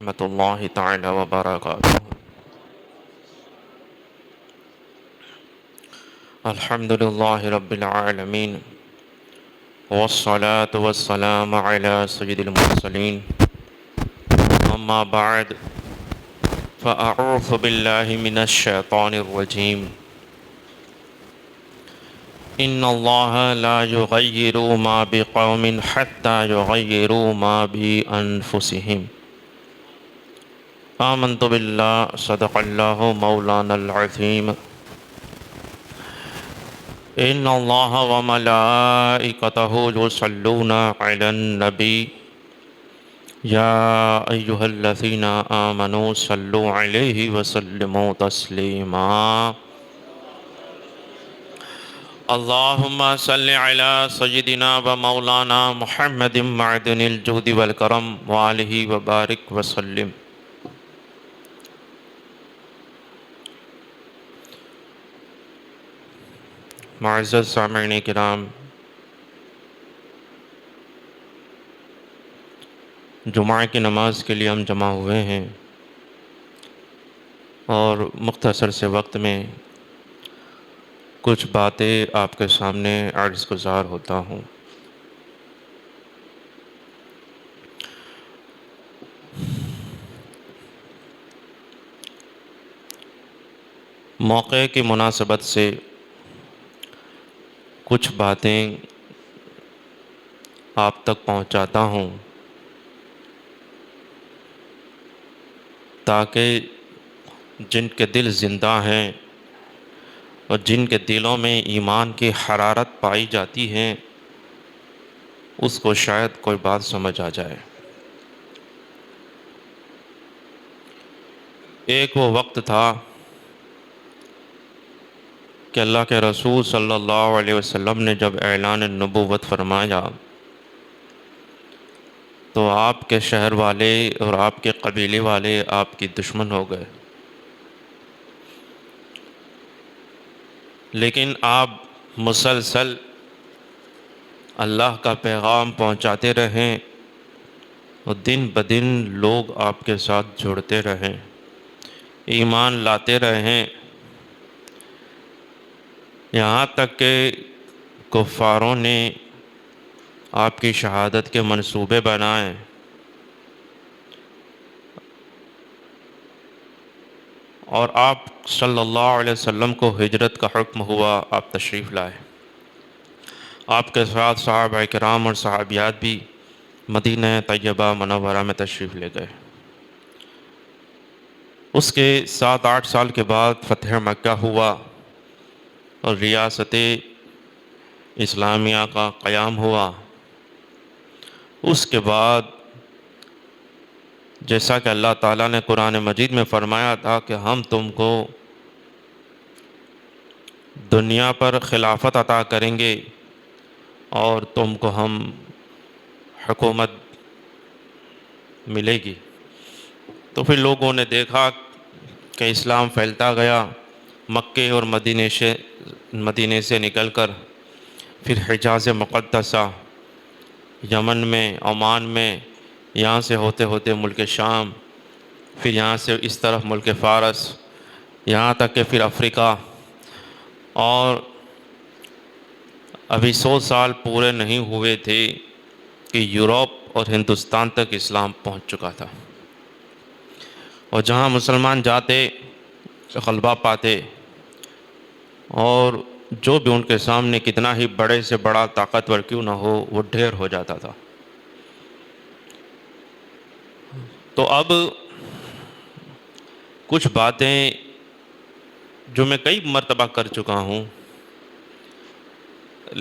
رحمۃ اللہ تعالی وبرکاتہ۔ الحمد للہ رب العالمین والصلاة والسلام علی سید المرسلین، اما بعد فاعوذ باللہ من الشیطان الرجیم۔ ان اللہ لا یغیر ما بقوم حتی یغیروا ما بانفسہم۔ آمنت باللہ صدق اللہ مولانا العظیم۔ ان اللہ وملائکتہ یصلون علی النبی یا ایہا الذین آمنوا صلوا علیہ وسلموا تسلیما۔ اللہم صل علی سیدنا و مولانا محمد معدن الجود والکرم وآلہ وبارک وسلم۔ معزز سامعین کرام، جمعہ کی نماز کے لیے ہم جمع ہوئے ہیں اور مختصر سے وقت میں کچھ باتیں آپ کے سامنے عرض گزار ہوتا ہوں۔ موقع کی مناسبت سے کچھ باتیں آپ تک پہنچاتا ہوں تاکہ جن کے دل زندہ ہیں اور جن کے دلوں میں ایمان کی حرارت پائی جاتی ہے اس کو شاید کوئی بات سمجھ آ جائے۔ ایک وہ وقت تھا کہ اللہ کے رسول صلی اللہ علیہ وسلم نے جب اعلان نبوت فرمایا تو آپ کے شہر والے اور آپ کے قبیلے والے آپ کی دشمن ہو گئے، لیکن آپ مسلسل اللہ کا پیغام پہنچاتے رہیں اور دن بدن لوگ آپ کے ساتھ جڑتے رہیں، ایمان لاتے رہیں، یہاں تک کہ کفاروں نے آپ کی شہادت کے منصوبے بنائے اور آپ صلی اللہ علیہ وسلم کو ہجرت کا حکم ہوا، آپ تشریف لائے۔ آپ کے ساتھ صحابہ کرام اور صحابیات بھی مدینہ طیبہ منورہ میں تشریف لے گئے۔ اس کے 7-8 سال کے بعد فتح مکہ ہوا اور ریاست اسلامیہ کا قیام ہوا۔ اس کے بعد جیسا کہ اللہ تعالیٰ نے قرآن مجید میں فرمایا تھا کہ ہم تم کو دنیا پر خلافت عطا کریں گے اور تم کو ہم حکومت ملے گی، تو پھر لوگوں نے دیکھا کہ اسلام پھیلتا گیا، مکے اور مدینے سے نکل کر پھر حجاز مقدسہ، یمن میں، عمان میں، یہاں سے ہوتے ہوتے ملک شام، پھر یہاں سے اس طرف ملک فارس، یہاں تک کہ پھر افریقہ، اور ابھی 100 سال پورے نہیں ہوئے تھے کہ یورپ اور ہندوستان تک اسلام پہنچ چکا تھا، اور جہاں مسلمان جاتے غلبہ پاتے، اور جو بھی ان کے سامنے کتنا ہی بڑے سے بڑا طاقتور کیوں نہ ہو وہ ڈھیر ہو جاتا تھا۔ تو اب کچھ باتیں جو میں کئی مرتبہ کر چکا ہوں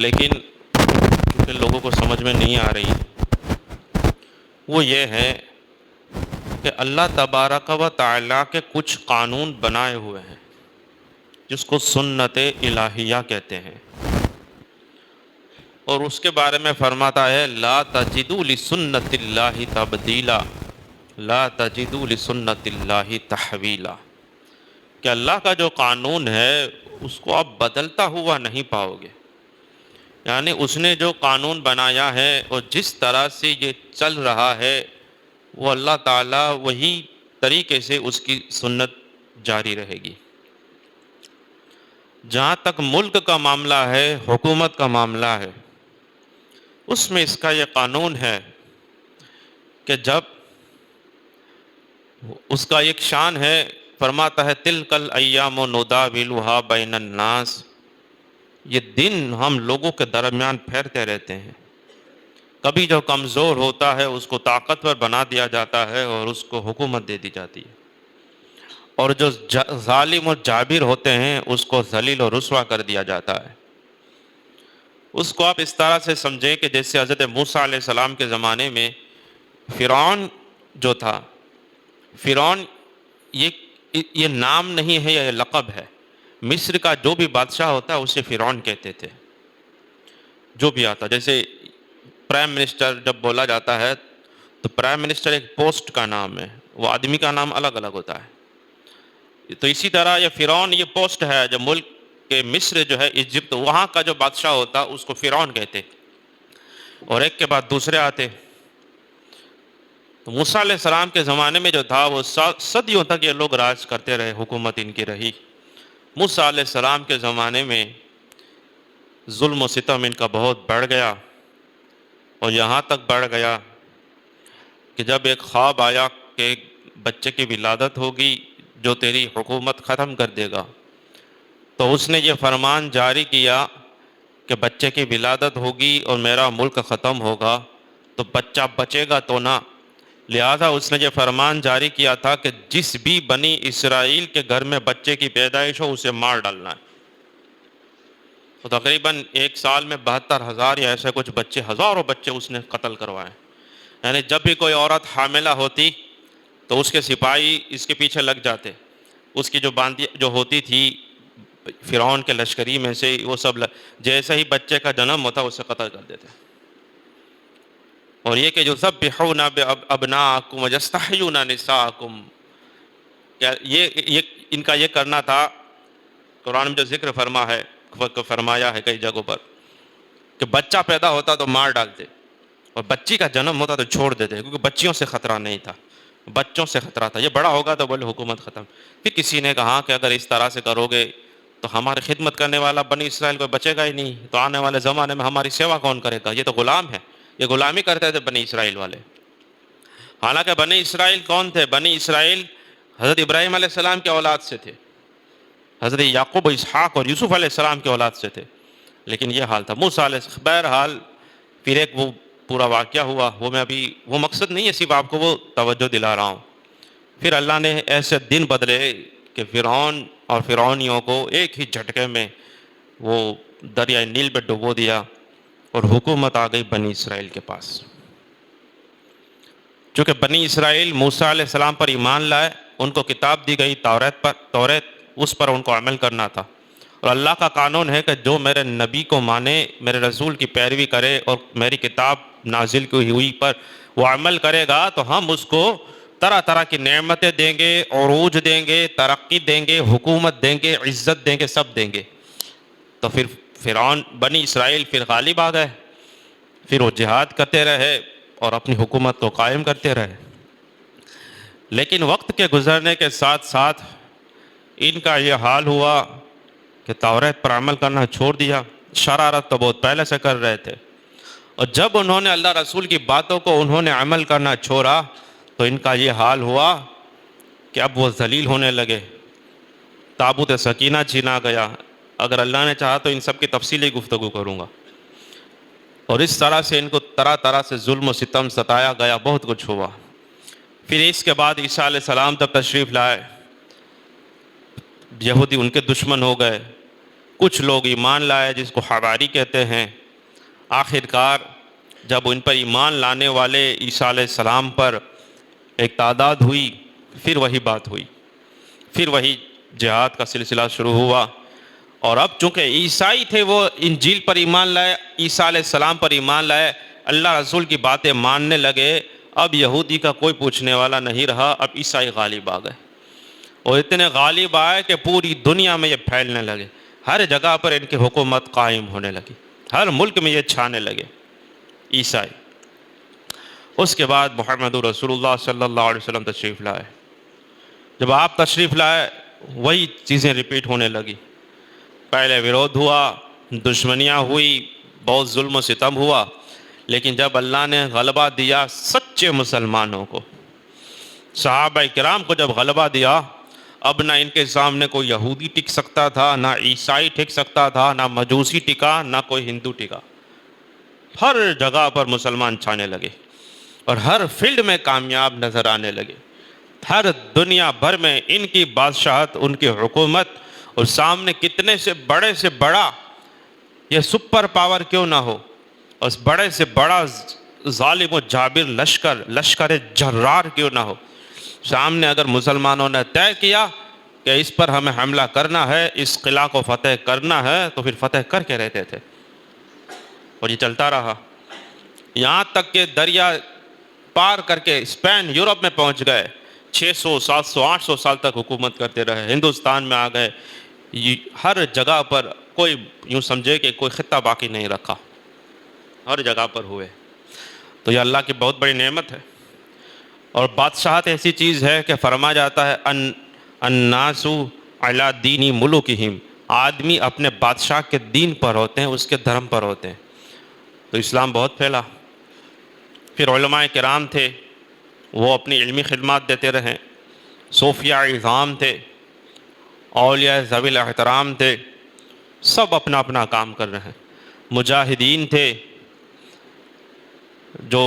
لیکن کیونکہ لوگوں کو سمجھ میں نہیں آ رہی، وہ یہ ہے کہ اللہ تبارک و تعالیٰ کے کچھ قانون بنائے ہوئے ہیں جس کو سنت الہیہ کہتے ہیں، اور اس کے بارے میں فرماتا ہے لا تجدوا لسنت اللہ تبدیلا، لا تجدوا لسنت اللہ تحویلا، کہ اللہ کا جو قانون ہے اس کو آپ بدلتا ہوا نہیں پاؤ گے، یعنی اس نے جو قانون بنایا ہے اور جس طرح سے یہ چل رہا ہے وہ اللہ تعالیٰ وہی طریقے سے اس کی سنت جاری رہے گی۔ جہاں تک ملک کا معاملہ ہے، حکومت کا معاملہ ہے، اس میں اس کا یہ قانون ہے کہ جب اس کا ایک شان ہے، فرماتا ہے تلک الایام نداولها بین الناس، یہ دن ہم لوگوں کے درمیان پھیرتے رہتے ہیں۔ کبھی جو کمزور ہوتا ہے اس کو طاقتور بنا دیا جاتا ہے اور اس کو حکومت دے دی جاتی ہے، اور جو ظالم اور جابر ہوتے ہیں اس کو ذلیل و رسوا کر دیا جاتا ہے۔ اس کو آپ اس طرح سے سمجھیں کہ جیسے حضرت موسیٰ علیہ السلام کے زمانے میں فرعون جو تھا، فرعون یہ نام نہیں ہے، یہ لقب ہے۔ مصر کا جو بھی بادشاہ ہوتا ہے اسے فرعون کہتے تھے، جو بھی آتا۔ جیسے پرائم منسٹر جب بولا جاتا ہے تو پرائم منسٹر ایک پوسٹ کا نام ہے، وہ آدمی کا نام الگ الگ ہوتا ہے۔ تو اسی طرح یہ فرعون یہ پوسٹ ہے، جو ملک کے مصر جو ہے ایجپٹ، وہاں کا جو بادشاہ ہوتا اس کو فرعون کہتے، اور ایک کے بعد دوسرے آتے۔ تو موسیٰ علیہ السلام کے زمانے میں جو تھا وہ صدیوں تک یہ لوگ راج کرتے رہے، حکومت ان کی رہی۔ موسیٰ علیہ السلام کے زمانے میں ظلم و ستم ان کا بہت بڑھ گیا، اور یہاں تک بڑھ گیا کہ جب ایک خواب آیا کہ ایک بچے کی ولادت ہوگی جو تیری حکومت ختم کر دے گا، تو اس نے یہ فرمان جاری کیا کہ بچے کی ولادت ہوگی اور میرا ملک ختم ہوگا، تو بچہ بچے گا تو نہ، لہذا اس نے یہ فرمان جاری کیا تھا کہ جس بھی بنی اسرائیل کے گھر میں بچے کی پیدائش ہو اسے مار ڈالنا ہے۔ تو تقریباً ایک سال میں 72,000 یا ایسے کچھ بچے، ہزاروں بچے اس نے قتل کروائے۔ یعنی جب بھی کوئی عورت حاملہ ہوتی تو اس کے سپاہی اس کے پیچھے لگ جاتے، اس کی جو باندھی جو ہوتی تھی فرعون کے لشکری میں سے، وہ سب جیسے ہی بچے کا جنم ہوتا اسے قتل کر دیتے۔ اور یہ کہ جو ذبحون بابناءکم ویستحیون نساءکم، یہ ان کا یہ کرنا تھا۔ قرآن میں جو ذکر فرمایا ہے کئی جگہوں پر کہ بچہ پیدا ہوتا تو مار ڈالتے، اور بچی کا جنم ہوتا تو چھوڑ دیتے، کیونکہ بچیوں سے خطرہ نہیں تھا، بچوں سے خطرہ تھا۔ یہ بڑا ہوگا تو بولے حکومت ختم۔ پھر کسی نے کہا کہ اگر اس طرح سے کرو گے تو ہماری خدمت کرنے والا بنی اسرائیل کوئی بچے گا ہی نہیں، تو آنے والے زمانے میں ہماری سیوا کون کرے گا؟ یہ تو غلام ہے، یہ غلامی کرتے تھے بنی اسرائیل والے۔ حالانکہ بنی اسرائیل کون تھے؟ بنی اسرائیل حضرت ابراہیم علیہ السلام کے اولاد سے تھے، حضرت یعقوب، اسحاق اور یوسف علیہ السلام کے اولاد سے تھے، لیکن یہ حال تھا موسیٰ علیہ السلام۔ بہرحال پھر ایک وہ پورا واقعہ ہوا، وہ میں ابھی وہ مقصد نہیں ہے، صرف آپ کو وہ توجہ دلا رہا ہوں۔ پھر اللہ نے ایسے دن بدلے کہ فرعون اور فرعونیوں کو ایک ہی جھٹکے میں وہ دریائے نیل میں ڈبو دیا، اور حکومت آ گئی بنی اسرائیل کے پاس۔ چونکہ بنی اسرائیل موسیٰ علیہ السلام پر ایمان لائے، ان کو کتاب دی گئی توریت، اس پر ان کو عمل کرنا تھا، اور اللہ کا قانون ہے کہ جو میرے نبی کو مانے، میرے رسول کی پیروی کرے اور میری کتاب نازل کی ہوئی پر وہ عمل کرے گا، تو ہم اس کو طرح طرح کی نعمتیں دیں گے، عروج دیں گے، ترقی دیں گے، حکومت دیں گے، عزت دیں گے، سب دیں گے۔ تو پھر فرعون بنی اسرائیل پھر غالب آ گئے، پھر وہ جہاد کرتے رہے اور اپنی حکومت کو قائم کرتے رہے۔ لیکن وقت کے گزرنے کے ساتھ ساتھ ان کا یہ حال ہوا کہ توریت پر عمل کرنا چھوڑ دیا۔ شرارت تو بہت پہلے سے کر رہے تھے، اور جب انہوں نے اللہ رسول کی باتوں کو انہوں نے عمل کرنا چھوڑا تو ان کا یہ حال ہوا کہ اب وہ ذلیل ہونے لگے، تابوت سکینہ چھینا گیا۔ اگر اللہ نے چاہا تو ان سب کی تفصیلی گفتگو کروں گا۔ اور اس طرح سے ان کو طرح طرح سے ظلم و ستم ستایا گیا، بہت کچھ ہوا۔ پھر اس کے بعد عیسیٰ علیہ السلام تب تشریف لائے، یہودی ان کے دشمن ہو گئے، کچھ لوگ ایمان لائے جس کو حواری کہتے ہیں۔ آخر کار جب ان پر ایمان لانے والے عیسیٰ علیہ السلام پر ایک تعداد ہوئی، پھر وہی بات ہوئی، پھر وہی جہاد کا سلسلہ شروع ہوا۔ اور اب چونکہ عیسائی تھے وہ انجیل پر ایمان لائے، عیسیٰ علیہ السلام پر ایمان لائے، اللہ رسول کی باتیں ماننے لگے، اب یہودی کا کوئی پوچھنے والا نہیں رہا، اب عیسائی غالب آ گئے، اور اتنے غالب آئے کہ پوری دنیا میں یہ پھیلنے لگے، ہر جگہ پر ان کی حکومت قائم ہونے لگی، ہر ملک میں یہ چھانے لگے عیسائی۔ اس کے بعد محمد رسول اللہ صلی اللہ علیہ وسلم تشریف لائے. جب آپ تشریف لائے وہی چیزیں ریپیٹ ہونے لگی. پہلے ورودھ ہوا، دشمنیاں ہوئی، بہت ظلم و ستم ہوا، لیکن جب اللہ نے غلبہ دیا سچے مسلمانوں کو، صحابہ کرام کو جب غلبہ دیا، اب نہ ان کے سامنے کوئی یہودی ٹک سکتا تھا، نہ عیسائی ٹک سکتا تھا، نہ مجوسی ٹکا، نہ کوئی ہندو ٹکا. ہر جگہ پر مسلمان چھانے لگے اور ہر فیلڈ میں کامیاب نظر آنے لگے. ہر دنیا بھر میں ان کی بادشاہت، ان کی حکومت، اور سامنے کتنے سے بڑا یہ سپر پاور کیوں نہ ہو، اس بڑے سے بڑا ظالم و جابر لشکر جرار کیوں نہ ہو، سامنے اگر مسلمانوں نے طے کیا کہ اس پر ہمیں حملہ کرنا ہے، اس قلعہ کو فتح کرنا ہے، تو پھر فتح کر کے رہتے تھے. اور یہ چلتا رہا یہاں تک کہ دریا پار کر کے اسپین، یورپ میں پہنچ گئے. 600 700 800 سال تک حکومت کرتے رہے. ہندوستان میں آ گئے. ہر جگہ پر کوئی یوں سمجھے کہ کوئی خطہ باقی نہیں رکھا، ہر جگہ پر ہوئے. تو یہ اللہ کی بہت بڑی نعمت ہے. اور بادشاہت ایسی چیز ہے کہ فرمایا جاتا ہے الناس علی دین ملوکہم، آدمی اپنے بادشاہ کے دین پر ہوتے ہیں، اس کے دھرم پر ہوتے ہیں. تو اسلام بہت پھیلا. پھر علماء کرام تھے، وہ اپنی علمی خدمات دیتے رہے. صوفیاء اعظام تھے، اولیاء ذوی الاحترام تھے، سب اپنا اپنا کام کر رہے ہیں. مجاہدین تھے جو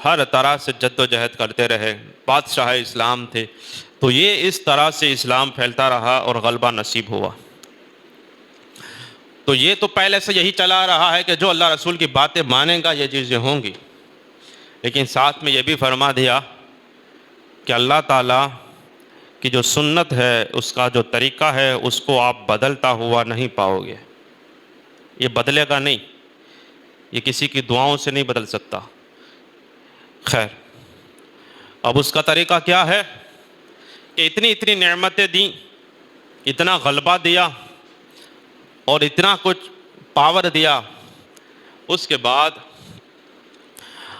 ہر طرح سے جد و جہد کرتے رہے. بادشاہ اسلام تھے. تو یہ اس طرح سے اسلام پھیلتا رہا اور غلبہ نصیب ہوا. تو یہ تو پہلے سے یہی چلا رہا ہے کہ جو اللہ رسول کی باتیں مانیں گا یہ چیزیں ہوں گی، لیکن ساتھ میں یہ بھی فرما دیا کہ اللہ تعالیٰ کی جو سنت ہے، اس کا جو طریقہ ہے، اس کو آپ بدلتا ہوا نہیں پاؤ گے. یہ بدلے گا نہیں، یہ کسی کی دعاؤں سے نہیں بدل سکتا. خیر، اب اس کا طریقہ کیا ہے کہ اتنی نعمتیں دیں، اتنا غلبہ دیا اور اتنا کچھ پاور دیا. اس کے بعد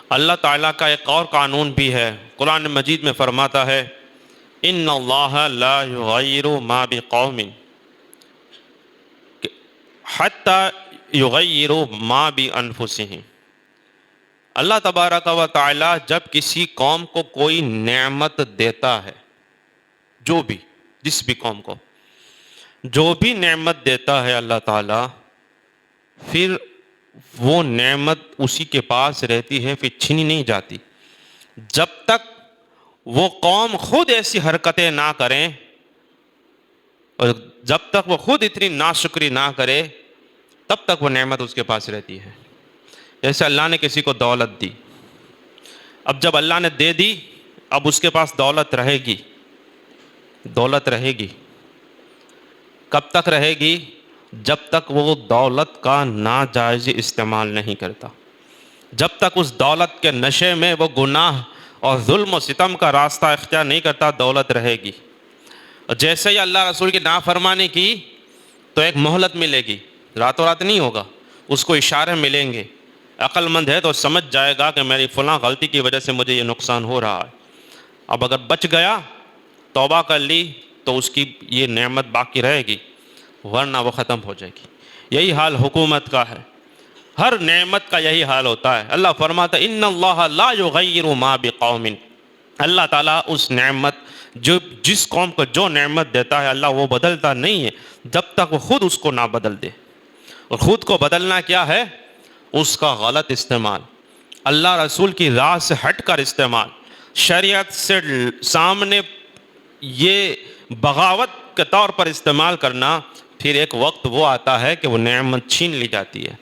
اللہ تعالیٰ کا ایک اور قانون بھی ہے. قرآن مجید میں فرماتا ہے ان اللہ لا یغیر ما بقوم حتی یغیروا ما بانفسہم. اللہ تبارک و تعالیٰ جب کسی قوم کو کوئی نعمت دیتا ہے، جس بھی قوم کو جو بھی نعمت دیتا ہے اللہ تعالیٰ، پھر وہ نعمت اسی کے پاس رہتی ہے، پھر چھینی نہیں جاتی جب تک وہ قوم خود ایسی حرکتیں نہ کریں اور جب تک وہ خود اتنی ناشکری نہ کرے تب تک وہ نعمت اس کے پاس رہتی ہے. جیسے اللہ نے کسی کو دولت دی، اب جب اللہ نے دے دی، اب اس کے پاس دولت رہے گی. کب تک رہے گی؟ جب تک وہ دولت کا ناجائز استعمال نہیں کرتا، جب تک اس دولت کے نشے میں وہ گناہ اور ظلم و ستم کا راستہ اختیار نہیں کرتا، دولت رہے گی. اور جیسے ہی اللہ رسول کی نافرمانی کی تو ایک مہلت ملے گی، راتوں رات نہیں ہوگا، اس کو اشارے ملیں گے. عقل مند ہے تو سمجھ جائے گا کہ میری فلاں غلطی کی وجہ سے مجھے یہ نقصان ہو رہا ہے. اب اگر بچ گیا، توبہ کر لی، تو اس کی یہ نعمت باقی رہے گی، ورنہ وہ ختم ہو جائے گی. یہی حال حکومت کا ہے، ہر نعمت کا یہی حال ہوتا ہے. اللہ فرماتا ہے ان اللہ لا یغیر ما بقوم. اللہ تعالیٰ اس نعمت جس قوم کو جو نعمت دیتا ہے اللہ وہ بدلتا نہیں ہے جب تک وہ خود اس کو نہ بدل دے. اور خود کو بدلنا کیا ہے؟ اس کا غلط استعمال، اللہ رسول کی راہ سے ہٹ کر استعمال، شریعت سے سامنے یہ بغاوت کے طور پر استعمال کرنا. پھر ایک وقت وہ آتا ہے کہ وہ نعمت چھین لی جاتی ہے.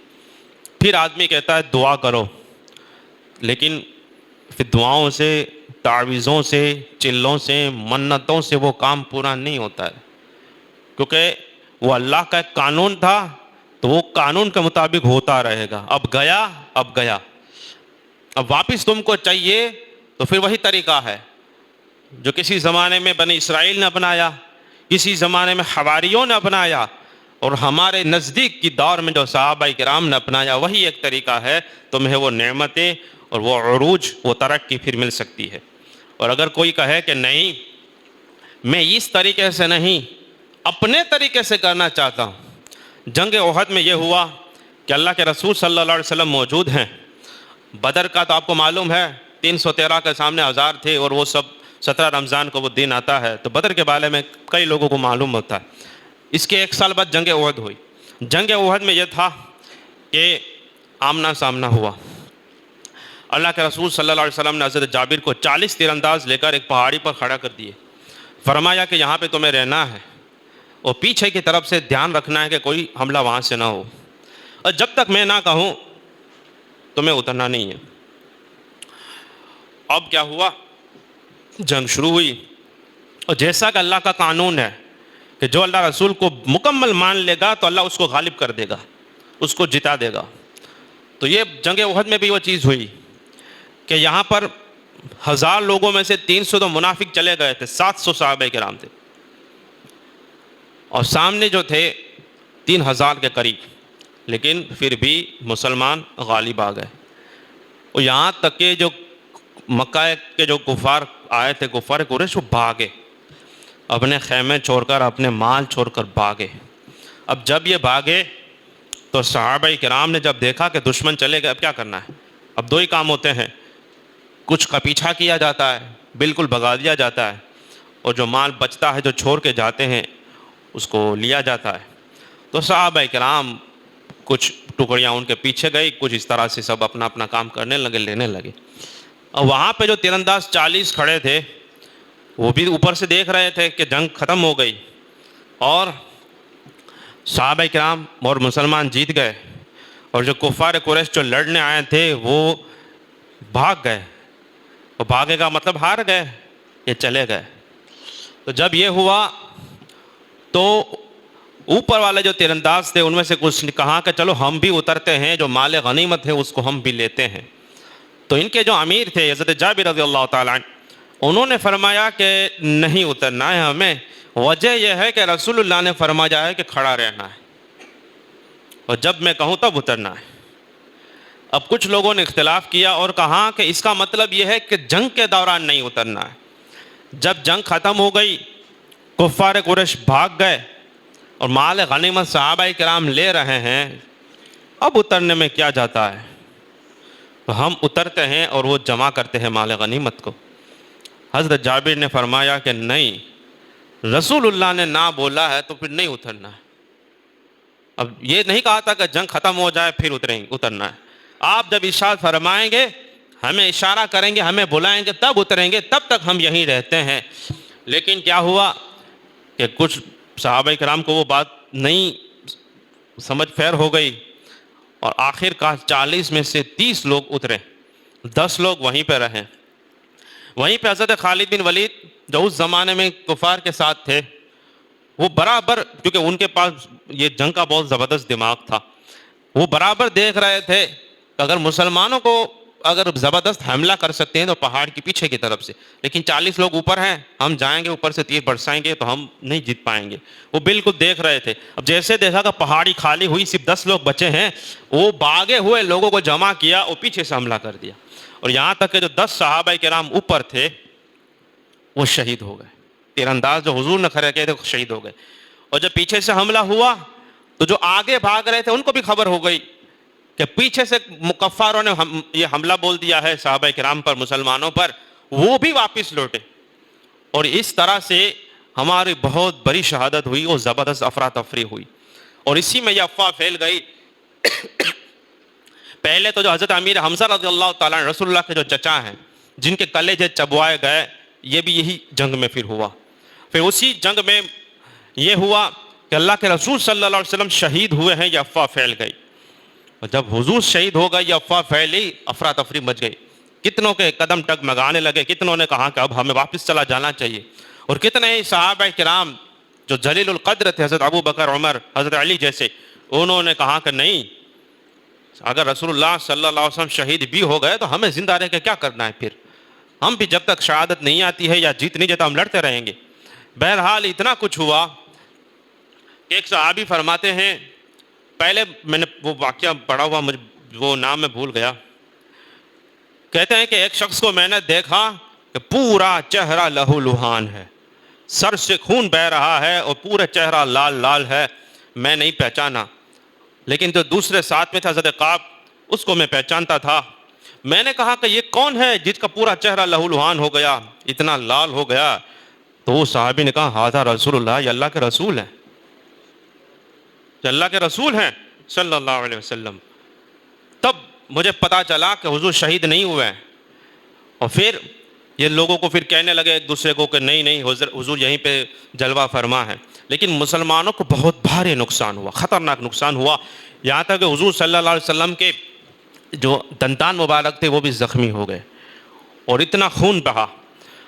پھر آدمی کہتا ہے دعا کرو، لیکن پھر دعاؤں سے، تعویذوں سے، چلوں سے، منتوں سے وہ کام پورا نہیں ہوتا ہے، کیونکہ وہ اللہ کا ایک قانون تھا تو وہ قانون کے مطابق ہوتا رہے گا. اب گیا، اب واپس تم کو چاہیے تو پھر وہی طریقہ ہے جو کسی زمانے میں بنی اسرائیل نے اپنایا، کسی زمانے میں حواریوں نے اپنایا. اور ہمارے نزدیک کی دور میں جو صحابہ کرام نے اپنایا وہی ایک طریقہ ہے، تمہیں وہ نعمتیں اور وہ عروج، وہ ترقی پھر مل سکتی ہے۔ اور اگر کوئی کہے کہ نہیں میں اس طریقے سے نہیں اپنے طریقے سے کرنا چاہتا ہوں، جنگ احد میں یہ ہوا کہ اللہ کے رسول صلی اللہ علیہ وسلم موجود ہیں۔ بدر کا تو آپ کو معلوم ہے 313 کے سامنے ہزار تھے، اور وہ سب 17 رمضان کو وہ دن آتا ہے، تو بدر کے بارے میں کئی لوگوں کو معلوم ہوتا ہے۔ اس کے 1 سال بعد جنگ احد ہوئی۔ جنگ احد میں یہ تھا کہ آمنا سامنا ہوا۔ اللہ کے رسول صلی اللہ علیہ وسلم نے حضرت جابر کو 40 تیر انداز لے کر ایک پہاڑی پر کھڑا کر دیے، فرمایا کہ یہاں پہ تمہیں رہنا ہے اور پیچھے کی طرف سے دھیان رکھنا ہے کہ کوئی حملہ وہاں سے نہ ہو، اور جب تک میں نہ کہوں تمہیں اترنا نہیں ہے۔ اب کیا ہوا، جنگ شروع ہوئی، اور جیسا کہ اللہ کا قانون ہے کہ جو اللہ رسول کو مکمل مان لے گا تو اللہ اس کو غالب کر دے گا، اس کو جتا دے گا۔ تو یہ جنگ احد میں بھی وہ چیز ہوئی کہ یہاں پر 1000 لوگوں میں سے 300 تو منافق چلے گئے تھے، 700 صحابہ کرام تھے، اور سامنے جو تھے 3000 کے قریب، لیکن پھر بھی مسلمان غالب آ گئے۔ اور یہاں تک کہ جو مکہ کے جو کفار آئے تھے، کفار قریش، وہ بھاگے، اپنے خیمے چھوڑ کر، اپنے مال چھوڑ کر بھاگے۔ اب جب یہ بھاگے تو صحابہ کرام نے جب دیکھا کہ دشمن چلے گئے، اب کیا کرنا ہے؟ اب 2 ہی کام ہوتے ہیں، کچھ کا پیچھا کیا جاتا ہے، بالکل بھگا دیا جاتا ہے، اور جو مال بچتا ہے جو چھوڑ کے جاتے ہیں اس کو لیا جاتا ہے۔ تو صحابہ کرام کچھ ٹکڑیاں ان کے پیچھے گئی، کچھ اس طرح سے سب اپنا اپنا کام کرنے لگے، لینے لگے۔ اور وہاں پہ جو تیر انداز 40 کھڑے تھے وہ بھی اوپر سے دیکھ رہے تھے کہ جنگ ختم ہو گئی اور صحابہ کرام اور مسلمان جیت گئے، اور جو کفار قریش جو لڑنے آئے تھے وہ بھاگ گئے۔ اور بھاگے کا مطلب ہار گئے، یہ چلے گئے۔ تو جب یہ ہوا تو اوپر والے جو تیر انداز تھے ان میں سے کچھ نے کہا کہ چلو ہم بھی اترتے ہیں، جو مال غنیمت ہے اس کو ہم بھی لیتے ہیں۔ تو ان کے جو امیر تھے حضرت جابر رضی اللہ تعالیٰ عنہ، انہوں نے فرمایا کہ نہیں اترنا ہے ہمیں، وجہ یہ ہے کہ رسول اللہ نے فرمایا ہے کہ کھڑا رہنا ہے، اور جب میں کہوں تب اترنا ہے۔ اب کچھ لوگوں نے اختلاف کیا اور کہا کہ اس کا مطلب یہ ہے کہ جنگ کے دوران نہیں اترنا ہے۔ جب جنگ ختم ہو گئی، کفار قریش بھاگ گئے اور مال غنیمت صحابہ کرام لے رہے ہیں، اب اترنے میں کیا جاتا ہے؟ تو ہم اترتے ہیں اور وہ جمع کرتے ہیں مال غنیمت کو۔ حضرت جابر نے فرمایا کہ نہیں، رسول اللہ نے نہ بولا ہے تو پھر نہیں اترنا ہے۔ اب یہ نہیں کہا تھا کہ جنگ ختم ہو جائے پھر اترنا ہے۔ آپ جب ارشاد فرمائیں گے، ہمیں اشارہ کریں گے، ہمیں بلائیں گے، تب اتریں گے، تب تک ہم یہیں رہتے ہیں۔ لیکن کیا ہوا کہ کچھ صحابہ کرام کو وہ بات نہیں سمجھ پھیر ہو گئی، اور آخر کار 40 میں سے 30 لوگ اترے، 10 لوگ وہیں پہ رہے۔ وہیں پہ حضرت خالد بن ولید جو اس زمانے میں کفار کے ساتھ تھے، وہ برابر، کیونکہ ان کے پاس یہ جنگ کا بہت زبردست دماغ تھا، وہ برابر دیکھ رہے تھے کہ اگر مسلمانوں کو اگر زبردست حملہ کر سکتے ہیں تو پہاڑ کی پیچھے کی طرف سے، لیکن 40 لوگ اوپر ہیں، ہم جائیں گے اوپر سے تیر برسائیں گے تو ہم نہیں جیت پائیں گے۔ وہ بالکل دیکھ رہے تھے۔ اب جیسے دیکھا کہ پہاڑی خالی ہوئی، صرف 10 لوگ بچے ہیں، وہ بھاگے ہوئے لوگوں کو جمع کیا اور پیچھے سے حملہ کر دیا، اور یہاں تک کہ جو 10 صحابہ کرام اوپر تھے وہ شہید ہو گئے۔ تیر انداز جو حضور نے کھڑے کیے تھے شہید ہو گئے۔ اور جب پیچھے سے حملہ ہوا تو جو آگے بھاگ رہے تھے ان کو بھی خبر ہو گئی کہ پیچھے سے کفاروں نے یہ حملہ بول دیا ہے صحابہ کرام پر، مسلمانوں پر، وہ بھی واپس لوٹے، اور اس طرح سے ہماری بہت بڑی شہادت ہوئی اور زبردست افراتفری ہوئی۔ اور اسی میں یہ افواہ پھیل گئی۔ پہلے تو جو حضرت امیر حمزہ رضی اللہ تعالیٰ عنہ، رسول اللہ کے جو چچا ہیں، جن کے کلیجے چبوائے گئے، یہ بھی یہی جنگ میں پھر ہوا۔ پھر اسی جنگ میں یہ ہوا کہ اللہ کے رسول صلی اللہ علیہ وسلم شہید ہوئے ہیں، یہ افواہ پھیل گئی۔ اور جب حضور شہید ہو گئے، یہ افواہ پھیلی، افراتفری مچ گئی، کتنوں کے قدم ٹگمگانے لگے، کتنوں نے کہا کہ اب ہمیں واپس چلا جانا چاہیے، اور کتنے ہی صحابہ کرام جو جلیل القدر تھے، حضرت ابو بکر، عمر، حضرت علی جیسے، انہوں نے کہا کہ نہیں، اگر رسول اللہ صلی اللہ علیہ وسلم شہید بھی ہو گئے تو ہمیں زندہ رہ کے کیا کرنا ہے، پھر ہم بھی جب تک شہادت نہیں آتی ہے یا جیت نہیں جاتا ہم لڑتے رہیں گے۔ بہرحال اتنا کچھ ہوا ایک صحابی فرماتے ہیں، پہلے میں نے وہ واقعہ پڑھا ہوا، مجھے وہ نام میں بھول گیا، کہتے ہیں کہ ایک شخص کو میں نے دیکھا کہ پورا چہرہ لہو لہان ہے، سر سے خون بہ رہا ہے اور پورا چہرہ لال لال ہے، میں نہیں پہچانا، لیکن جو دوسرے ساتھ میں تھا حضرت کعب، اس کو میں پہچانتا تھا۔ میں نے کہا کہ یہ کون ہے جس کا پورا چہرہ لہو لہان ہو گیا، اتنا لال ہو گیا؟ تو وہ صحابی نے کہا ہذا رسول اللہ، یہ اللہ کے رسول ہیں، یہ اللہ کے رسول ہیں صلی اللہ علیہ وسلم۔ تب مجھے پتا چلا کہ حضور شہید نہیں ہوئے ہیں، اور پھر یہ لوگوں کو پھر کہنے لگے ایک دوسرے کو کہ نہیں نہیں حضور یہیں پہ جلوہ فرما ہے۔ لیکن مسلمانوں کو بہت بھاری نقصان ہوا، خطرناک نقصان ہوا، یہاں تک کہ حضور صلی اللہ علیہ وسلم کے جو دندان مبارک تھے وہ بھی زخمی ہو گئے، اور اتنا خون بہا،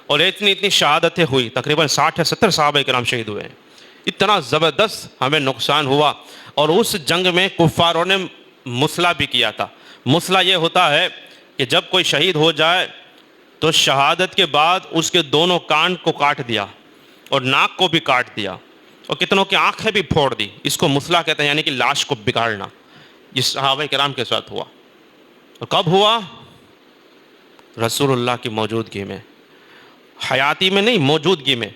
اور اتنی شہادتیں ہوئی، تقریباً 60 یا 70 صحابہ کرام شہید ہوئے ہیں۔ اتنا زبردست ہمیں نقصان ہوا، اور اس جنگ میں کفاروں نے مسئلہ بھی کیا تھا۔ مسئلہ یہ ہوتا ہے کہ جب کوئی شہید ہو جائے تو شہادت کے بعد اس کے دونوں کان کو کاٹ دیا اور ناک کو بھی کاٹ دیا، اور کتنوں کی آنکھیں بھی پھوڑ دی، اس کو مسئلہ کہتے ہیں، یعنی کہ لاش کو بگاڑنا۔ یہ صحابہ کرام کے ساتھ ہوا، اور کب ہوا؟ رسول اللہ کی موجودگی میں، حیاتی میں نہیں، موجودگی میں۔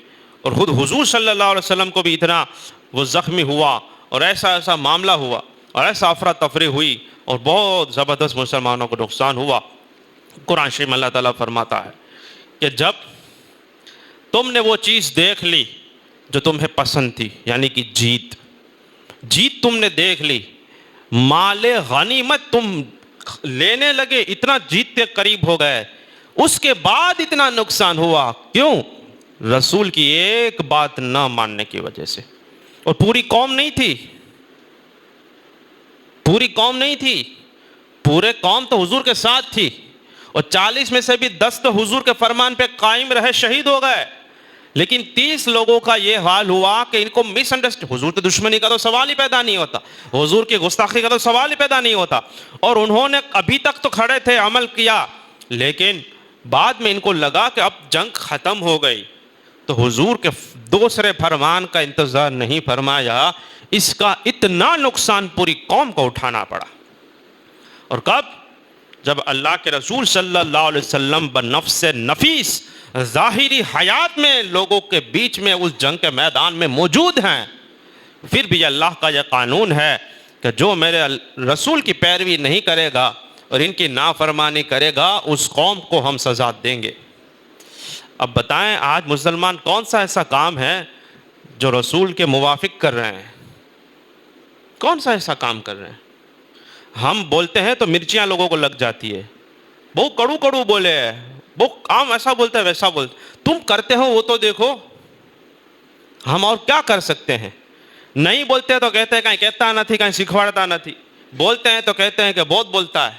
اور خود حضور صلی اللہ علیہ وسلم کو بھی اتنا وہ زخمی ہوا، اور ایسا معاملہ ہوا، اور ایسا افراتفری ہوئی، اور بہت زبردست مسلمانوں کو نقصان ہوا۔ قرآن شریف میں اللہ تعالیٰ فرماتا ہے کہ جب تم نے وہ چیز دیکھ لی جو تمہیں پسند تھی، یعنی کہ جیت تم نے دیکھ لی، مال غنیمت تم لینے لگے، اتنا جیت کے قریب ہو گئے، اس کے بعد اتنا نقصان ہوا، کیوں؟ رسول کی ایک بات نہ ماننے کی وجہ سے۔ اور پوری قوم نہیں تھی، پورے قوم تو حضور کے ساتھ تھی، اور 40 میں سے بھی 10 تو حضور کے فرمان پہ قائم رہے، شہید ہو گئے، لیکن 30 لوگوں کا یہ حال ہوا کہ ان کو مس انڈرسٹینڈ، حضور کی دشمنی کا تو سوال ہی پیدا نہیں ہوتا، حضور کی گستاخی کا تو سوال ہی پیدا نہیں ہوتا، اور انہوں نے ابھی تک تو کھڑے تھے، عمل کیا، لیکن بعد میں ان کو لگا کہ اب جنگ ختم ہو گئی، تو حضور کے دوسرے فرمان کا انتظار نہیں فرمایا، اس کا اتنا نقصان پوری قوم کو اٹھانا پڑا۔ اور کب؟ جب اللہ کے رسول صلی اللہ علیہ وسلم بنفس نفیس ظاہری حیات میں لوگوں کے بیچ میں اس جنگ کے میدان میں موجود ہیں، پھر بھی اللہ کا یہ قانون ہے کہ جو میرے رسول کی پیروی نہیں کرے گا اور ان کی نافرمانی کرے گا، اس قوم کو ہم سزا دیں گے۔ اب بتائیں آج مسلمان کون سا ایسا کام ہے جو رسول کے موافق کر رہے ہیں؟ کون سا ایسا کام کر رہے ہیں؟ ہم بولتے ہیں تو مرچیاں لوگوں کو لگ جاتی ہے، وہ کڑو بولے ہے، وہ کام ایسا بولتا ہے ویسا بولتا ہے، تم کرتے ہو وہ تو دیکھو، ہم اور کیا کر سکتے ہیں؟ نہیں بولتے تو کہتے ہیں کہیں کہتا نہ تھی، کہیں سکھواڑتا نہ تھی، بولتے ہیں تو کہتے ہیں کہ بہت بولتا ہے،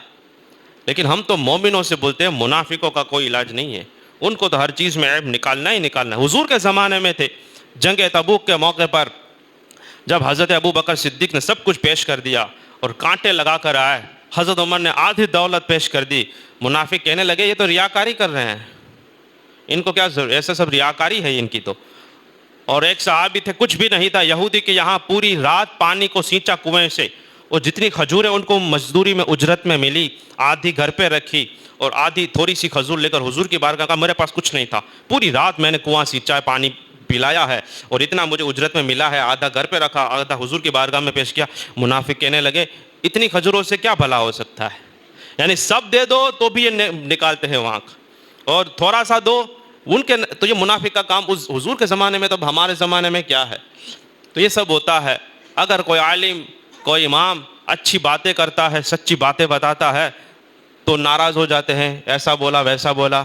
لیکن ہم تو مومنوں سے بولتے ہیں، منافقوں کا کوئی علاج نہیں ہے، ان کو تو ہر چیز میں عیب نکالنا ہی نکالنا ہے۔ حضور کے زمانے میں تھے، جنگ تبوک کے موقع پر جب حضرت ابو بکر صدیق نے سب کچھ پیش کر دیا اور کانٹے لگا کر آئے، حضرت عمر نے آدھی دولت پیش کر دی، منافق کہنے لگے یہ تو ریاکاری کر رہے ہیں، ان کو کیا ضرورت، ایسا سب ریاکاری ہے ان کی تو۔ اور ایک صحابی تھے، کچھ بھی نہیں تھا، یہودی کے یہاں پوری رات پانی کو سینچا کنویں سے، اور جتنی کھجوریں ان کو مزدوری میں اجرت میں ملی، آدھی گھر پہ رکھی اور آدھی تھوڑی سی کھجور لے کر حضور کی بارگاہ، کہا میرے پاس کچھ نہیں تھا، پوری رات میں نے کنواں سینچا، پانی پلایا ہے، اور اتنا مجھے اجرت میں ملا ہے، آدھا گھر پہ رکھا، آدھا حضور کی بارگاہ میں پیش کیا۔ منافق کہنے لگے اتنی کھجوروں سے کیا بھلا ہو سکتا ہے، یعنی سب دے دو تو بھی یہ نکالتے ہیں وہاں، اور تھوڑا سا دو ان کے، تو یہ منافق کا کام اس حضور کے زمانے میں، تو ہمارے زمانے میں کیا ہے؟ تو یہ سب ہوتا ہے۔ اگر کوئی عالم، کوئی امام اچھی باتیں کرتا ہے، سچی باتیں بتاتا ہے، تو ناراض ہو جاتے ہیں، ایسا بولا ویسا بولا،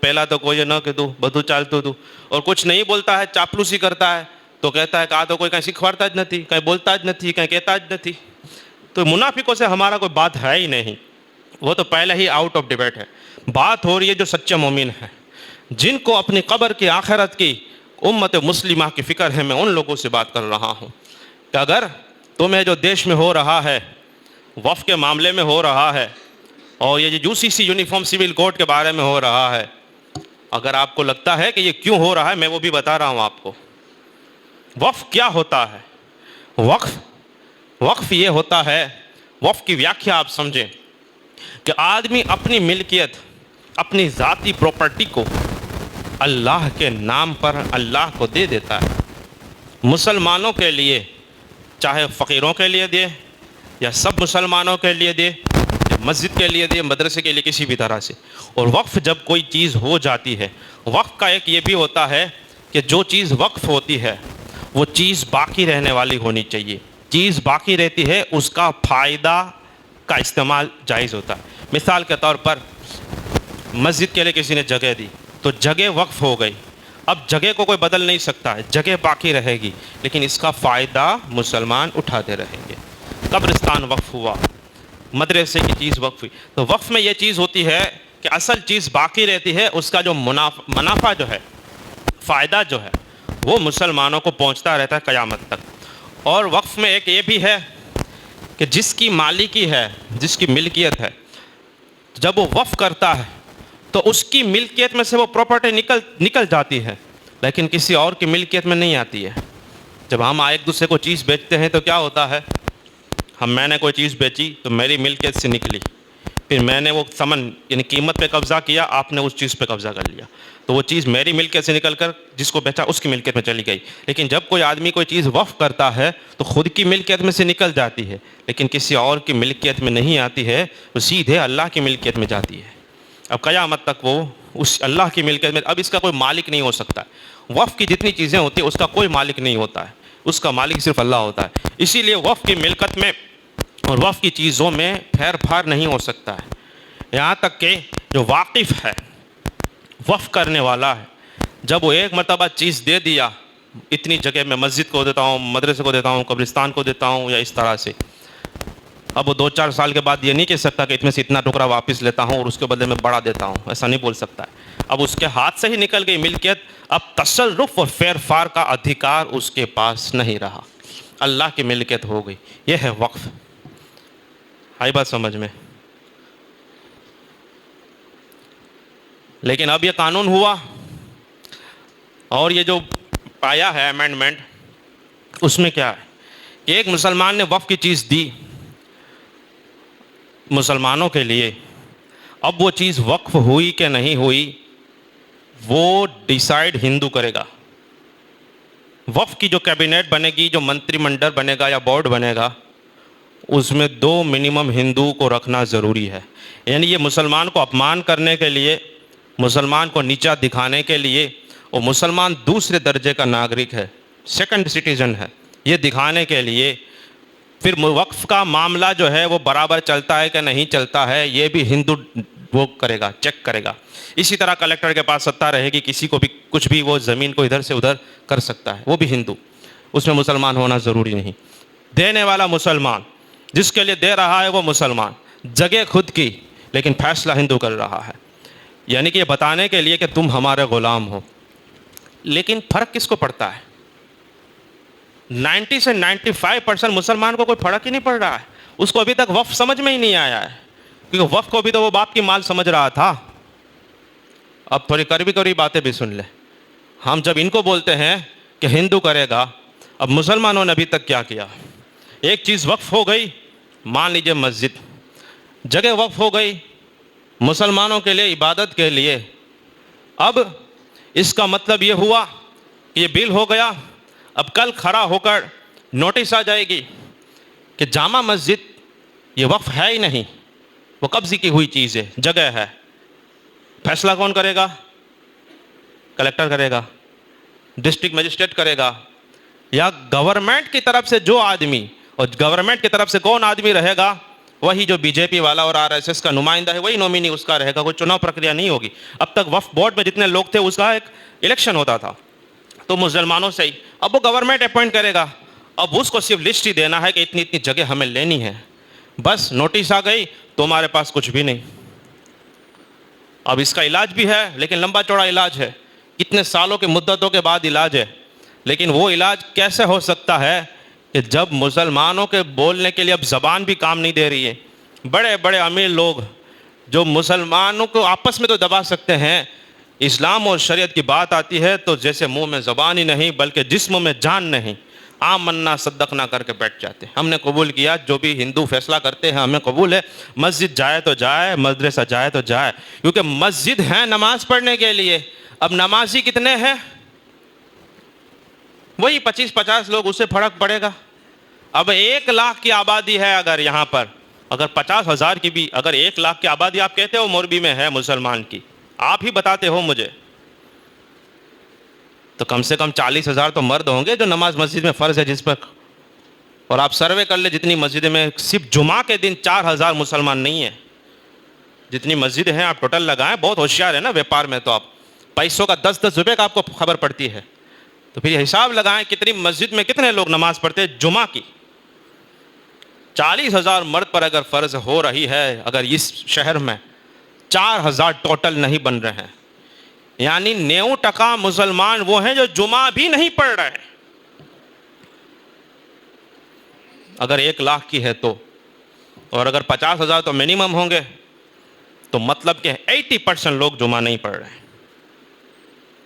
پہلا تو کوئی نہ کہتو بدھو چالتو تو، اور کچھ نہیں بولتا ہے، چاپلوسی کرتا ہے، تو کہتا ہے کہا تو کوئی کہیں سکھواڑتا ج نہیں، کہیں بولتا ج نہیں، کہیں کہتا ج نہیں۔ تو منافقوں سے ہمارا کوئی بات ہے ہی نہیں، وہ تو پہلے ہی آؤٹ آف ڈیبیٹ ہے۔ بات ہو رہی ہے جو سچے مومن ہیں، جن کو اپنی قبر کی، آخرت کی، امت مسلمہ کی فکر ہے، میں ان لوگوں سے بات کر رہا ہوں کہ اگر تمہیں جو دیش میں ہو رہا ہے، وقف کے معاملے میں ہو رہا ہے، اور یہ جو UCC یونیفارم سول کوڈ کے بارے میں ہو رہا ہے، اگر آپ کو لگتا ہے کہ یہ کیوں ہو رہا ہے، میں وہ بھی بتا رہا ہوں آپ کو۔ وقف کیا ہوتا ہے؟ وقف یہ ہوتا ہے، وقف کی ویاخیا آپ سمجھیں کہ آدمی اپنی ملکیت، اپنی ذاتی پراپرٹی کو اللہ کے نام پر اللہ کو دے دیتا ہے. مسلمانوں کے لیے، چاہے فقیروں کے لیے دے یا سب مسلمانوں کے لیے دے، مسجد کے لیے دے، مدرسے کے لیے، کسی بھی طرح سے. اور وقف جب کوئی چیز ہو جاتی ہے، وقف کا ایک یہ بھی ہوتا ہے کہ جو چیز وقف ہوتی ہے وہ چیز باقی رہنے والی ہونی چاہیے. چیز باقی رہتی ہے، اس کا فائدہ کا استعمال جائز ہوتا ہے. مثال کے طور پر مسجد کے لیے کسی نے جگہ دی تو جگہ وقف ہو گئی. اب جگہ کو کوئی بدل نہیں سکتا ہے، جگہ باقی رہے گی، لیکن اس کا فائدہ مسلمان اٹھاتے رہیں گے. قبرستان وقف ہوا، مدرسے کی چیز وقف ہوئی. تو وقف میں یہ چیز ہوتی ہے کہ اصل چیز باقی رہتی ہے، اس کا جو منافع جو ہے، فائدہ جو ہے، وہ مسلمانوں کو پہنچتا رہتا ہے قیامت تک. اور وقف میں ایک یہ بھی ہے کہ جس کی مالکی ہے، جس کی ملکیت ہے، جب وہ وقف کرتا ہے تو اس کی ملکیت میں سے وہ پراپرٹی نکل جاتی ہے، لیکن کسی اور کی ملکیت میں نہیں آتی ہے. جب ہم ایک دوسرے کو چیز بیچتے ہیں تو کیا ہوتا ہے؟ میں نے کوئی چیز بیچی تو میری ملکیت سے نکلی، پھر میں نے وہ ثمن یعنی قیمت پہ قبضہ کیا، آپ نے اس چیز پہ قبضہ کر لیا، تو وہ چیز میری ملکیت سے نکل کر جس کو بیچا اس کی ملکیت میں چلی گئی. لیکن جب کوئی آدمی کوئی چیز وقف کرتا ہے تو خود کی ملکیت میں سے نکل جاتی ہے، لیکن کسی اور کی ملکیت میں نہیں آتی ہے، وہ سیدھے اللہ کی ملکیت میں جاتی ہے. اب قیامت تک وہ اس اللہ کی ملکیت میں، اب اس کا کوئی مالک نہیں ہو سکتا ہے. وقف کی جتنی چیزیں ہوتی ہیں اس کا کوئی مالک نہیں ہوتا ہے، اس کا مالک صرف اللہ ہوتا ہے. اسی لیے وقف کی ملکت میں اور وقف کی چیزوں میں پھیر پھار نہیں ہو سکتا ہے. یہاں تک کہ جو واقف ہے، وقف کرنے والا ہے، جب وہ ایک مرتبہ چیز دے دیا، اتنی جگہ میں مسجد کو دیتا ہوں، مدرسے کو دیتا ہوں، قبرستان کو دیتا ہوں یا اس طرح سے، اب وہ 2-4 سال کے بعد یہ نہیں کہہ سکتا کہ اس میں سے اتنا ٹکڑا واپس لیتا ہوں اور اس کے بدلے میں بڑا دیتا ہوں، ایسا نہیں بول سکتا ہے. اب اس کے ہاتھ سے ہی نکل گئی ملکیت، اب تصرف اور پھیر پھار کا ادھیکار اس کے پاس نہیں رہا، اللہ کی ملکیت ہو گئی. یہ ہے وقف. آئی بات سمجھ میں؟ لیکن اب یہ قانون ہوا اور یہ جو آیا ہے امینڈمنٹ، اس میں کیا ہے کہ ایک مسلمان نے وقف کی چیز دی مسلمانوں کے لیے، اب وہ چیز وقف ہوئی کہ نہیں ہوئی وہ ڈیسائیڈ ہندو کرے گا. وقف کی جو کیبنٹ بنے گی، جو منتری منڈل بنے گا یا بورڈ بنے گا، اس میں 2 منیمم ہندو کو رکھنا ضروری ہے. یعنی یہ مسلمان کو اپمان کرنے کے لیے، مسلمان کو نیچا دکھانے کے لیے، اور مسلمان دوسرے درجے کا ناگرک ہے، سیکنڈ سٹیزن ہے، یہ دکھانے کے لیے پھر وقف کا معاملہ جو ہے وہ برابر چلتا ہے کہ نہیں چلتا ہے، یہ بھی ہندو وہ کرے گا، چیک کرے گا. اسی طرح کلیکٹر کے پاس ستا رہے گی، کسی کو بھی کچھ بھی وہ زمین کو ادھر سے ادھر کر سکتا ہے، وہ بھی ہندو، اس میں مسلمان ہونا ضروری نہیں. دینے والا مسلمان، جس کے لیے دے رہا ہے وہ مسلمان، جگہ خود کی لیکن فیصلہ ہندو کر رہا ہے. یعنی کہ یہ بتانے کے لیے کہ تم ہمارے غلام ہو. لیکن فرق کس کو پڑتا ہے؟ 90 سے 95% مسلمان کو کوئی فرق ہی نہیں پڑ رہا ہے. اس کو ابھی تک وقف سمجھ میں ہی نہیں آیا ہے، کیونکہ وقف کو بھی تو وہ باپ کی مال سمجھ رہا تھا. اب تھوڑی قریبی باتیں بھی سن لے. ہم جب ان کو بولتے ہیں کہ ہندو کرے گا، اب مسلمانوں نے ابھی تک کیا کیا؟ ایک چیز وقف ہو گئی، مان لیجئے مسجد، جگہ وقف ہو گئی مسلمانوں کے لیے عبادت کے لیے. اب اس کا مطلب یہ ہوا کہ یہ بل ہو گیا. اب کل کھڑا ہو کر نوٹس آ جائے گی کہ جامع مسجد یہ وقف ہے ہی نہیں، وہ قبضے کی ہوئی چیز ہے، جگہ ہے. فیصلہ کون کرے گا؟ کلیکٹر کرے گا، ڈسٹرکٹ مجسٹریٹ کرے گا، یا گورنمنٹ کی طرف سے جو آدمی، اور گورنمنٹ کی طرف سے کون آدمی رہے گا؟ وہی جو بی جے پی والا اور RSS کا نمائندہ ہے، وہی نومینی اس کا رہے گا. کوئی چناؤ پرکریا نہیں ہوگی. اب تک وقف بورڈ میں جتنے لوگ تھے اس کا ایک الیکشن ہوتا تھا تو مسلمانوں سے ہی. اب وہ گورنمنٹ اپوائنٹ کرے گا. اب اس کو صرف لسٹ ہی دینا ہے کہ اتنی اتنی جگہ ہمیں لینی ہے، بس نوٹس آ گئی تو ہمارے پاس کچھ بھی نہیں. اب اس کا علاج بھی ہے، لیکن لمبا چوڑا علاج ہے، کتنے سالوں کی مدتوں کے بعد علاج ہے. لیکن وہ علاج کیسے ہو سکتا ہے کہ جب مسلمانوں کے بولنے کے لیے اب زبان بھی کام نہیں دے رہی ہے. بڑے بڑے امیر لوگ جو مسلمانوں کو آپس میں تو دبا سکتے ہیں، اسلام اور شریعت کی بات آتی ہے تو جیسے منہ میں زبان ہی نہیں بلکہ جسم میں جان نہیں، آمنا صدقنا کر کے بیٹھ جاتے ہیں۔ ہم نے قبول کیا، جو بھی ہندو فیصلہ کرتے ہیں ہمیں قبول ہے، مسجد جائے تو جائے، مدرسہ جائے تو جائے، کیونکہ مسجد ہے نماز پڑھنے کے لیے۔ اب نمازی کتنے ہیں؟ وہی 25-50 لوگ، اس سے فرق پڑے گا۔ اب 1 لاکھ کی آبادی ہے اگر یہاں پر، اگر 50,000 کی بھی، اگر 1 لاکھ کی آبادی آپ کہتے ہو موربی میں ہے مسلمان کی، آپ ہی بتاتے ہو مجھے، تو کم سے کم 40,000 تو مرد ہوں گے جو نماز مسجد میں فرض ہے جس پر۔ اور آپ سروے کر لیں جتنی مسجدیں میں صرف جمعہ کے دن 4,000 مسلمان نہیں ہیں، جتنی مسجدیں ہیں آپ ٹوٹل لگائیں، بہت ہوشیار ہے نا ویپار میں، تو آپ پیسوں کا 10-10 روپے کا آپ کو خبر پڑتی ہے، تو پھر حساب لگائیں کتنی مسجد میں کتنے لوگ نماز پڑھتے ہیں جمعہ کی۔ 40,000 مرد پر اگر فرض ہو رہی ہے، اگر اس شہر میں 4,000 ٹوٹل نہیں بن رہے ہیں، یعنی 90% مسلمان وہ ہیں جو جمعہ بھی نہیں پڑھ رہے ہیں۔ اگر 1 لاکھ کی ہے تو، اور اگر 50,000 تو منیمم ہوں گے، تو مطلب کہ 80% لوگ جمعہ نہیں پڑھ رہے ہیں۔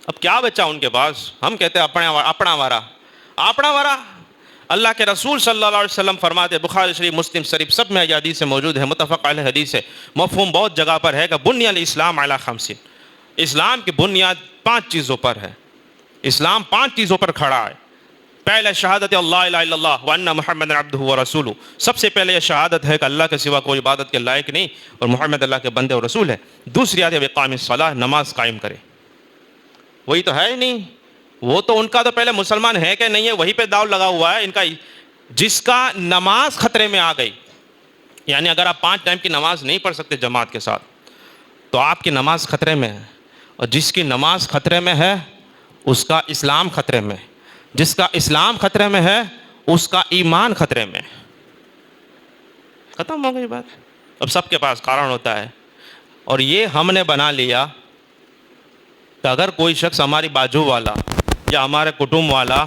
اب کیا بچا ان کے پاس؟ ہم کہتے ہیں اپنا وارا۔ اللہ کے رسول صلی اللہ علیہ وسلم فرماتے، بخاری شریف، مسلم شریف، سب میں حدیث سے موجود ہے، متفق علیہ حدیث ہے، مفہوم بہت جگہ پر ہے کہ بنی الاسلام علی 5، اسلام کی بنیاد 5 چیزوں پر ہے۔ اسلام 5 چیزوں پر کھڑا ہے۔ پہلے شہادت اللہ الہ الا اللہ وان محمد عبدہ ورسولہ، سب سے پہلے یہ شہادت ہے کہ اللہ کے سوا کوئی عبادت کے لائق نہیں اور محمد اللہ کے بندے اور رسول ہے۔ دوسری آیت ہے اقام الصلاۃ، نماز قائم کرے۔ وہی تو ہے ہی نہیں، وہ تو ان کا تو پہلے مسلمان ہے کہ نہیں ہے وہی پہ داؤ لگا ہوا ہے ان کا، جس کا نماز خطرے میں آ گئی، یعنی اگر آپ 5 ٹائم کی نماز نہیں پڑھ سکتے جماعت کے ساتھ تو آپ کی نماز خطرے میں ہے، اور جس کی نماز خطرے میں ہے اس کا اسلام خطرے میں، جس کا اسلام خطرے میں ہے اس کا ایمان خطرے میں۔ ختم ہو گئی بات۔ اب سب کے پاس کارن ہوتا ہے، اور یہ ہم نے بنا لیا کہ اگر کوئی شخص ہماری بازو والا یا ہمارے کٹمب والا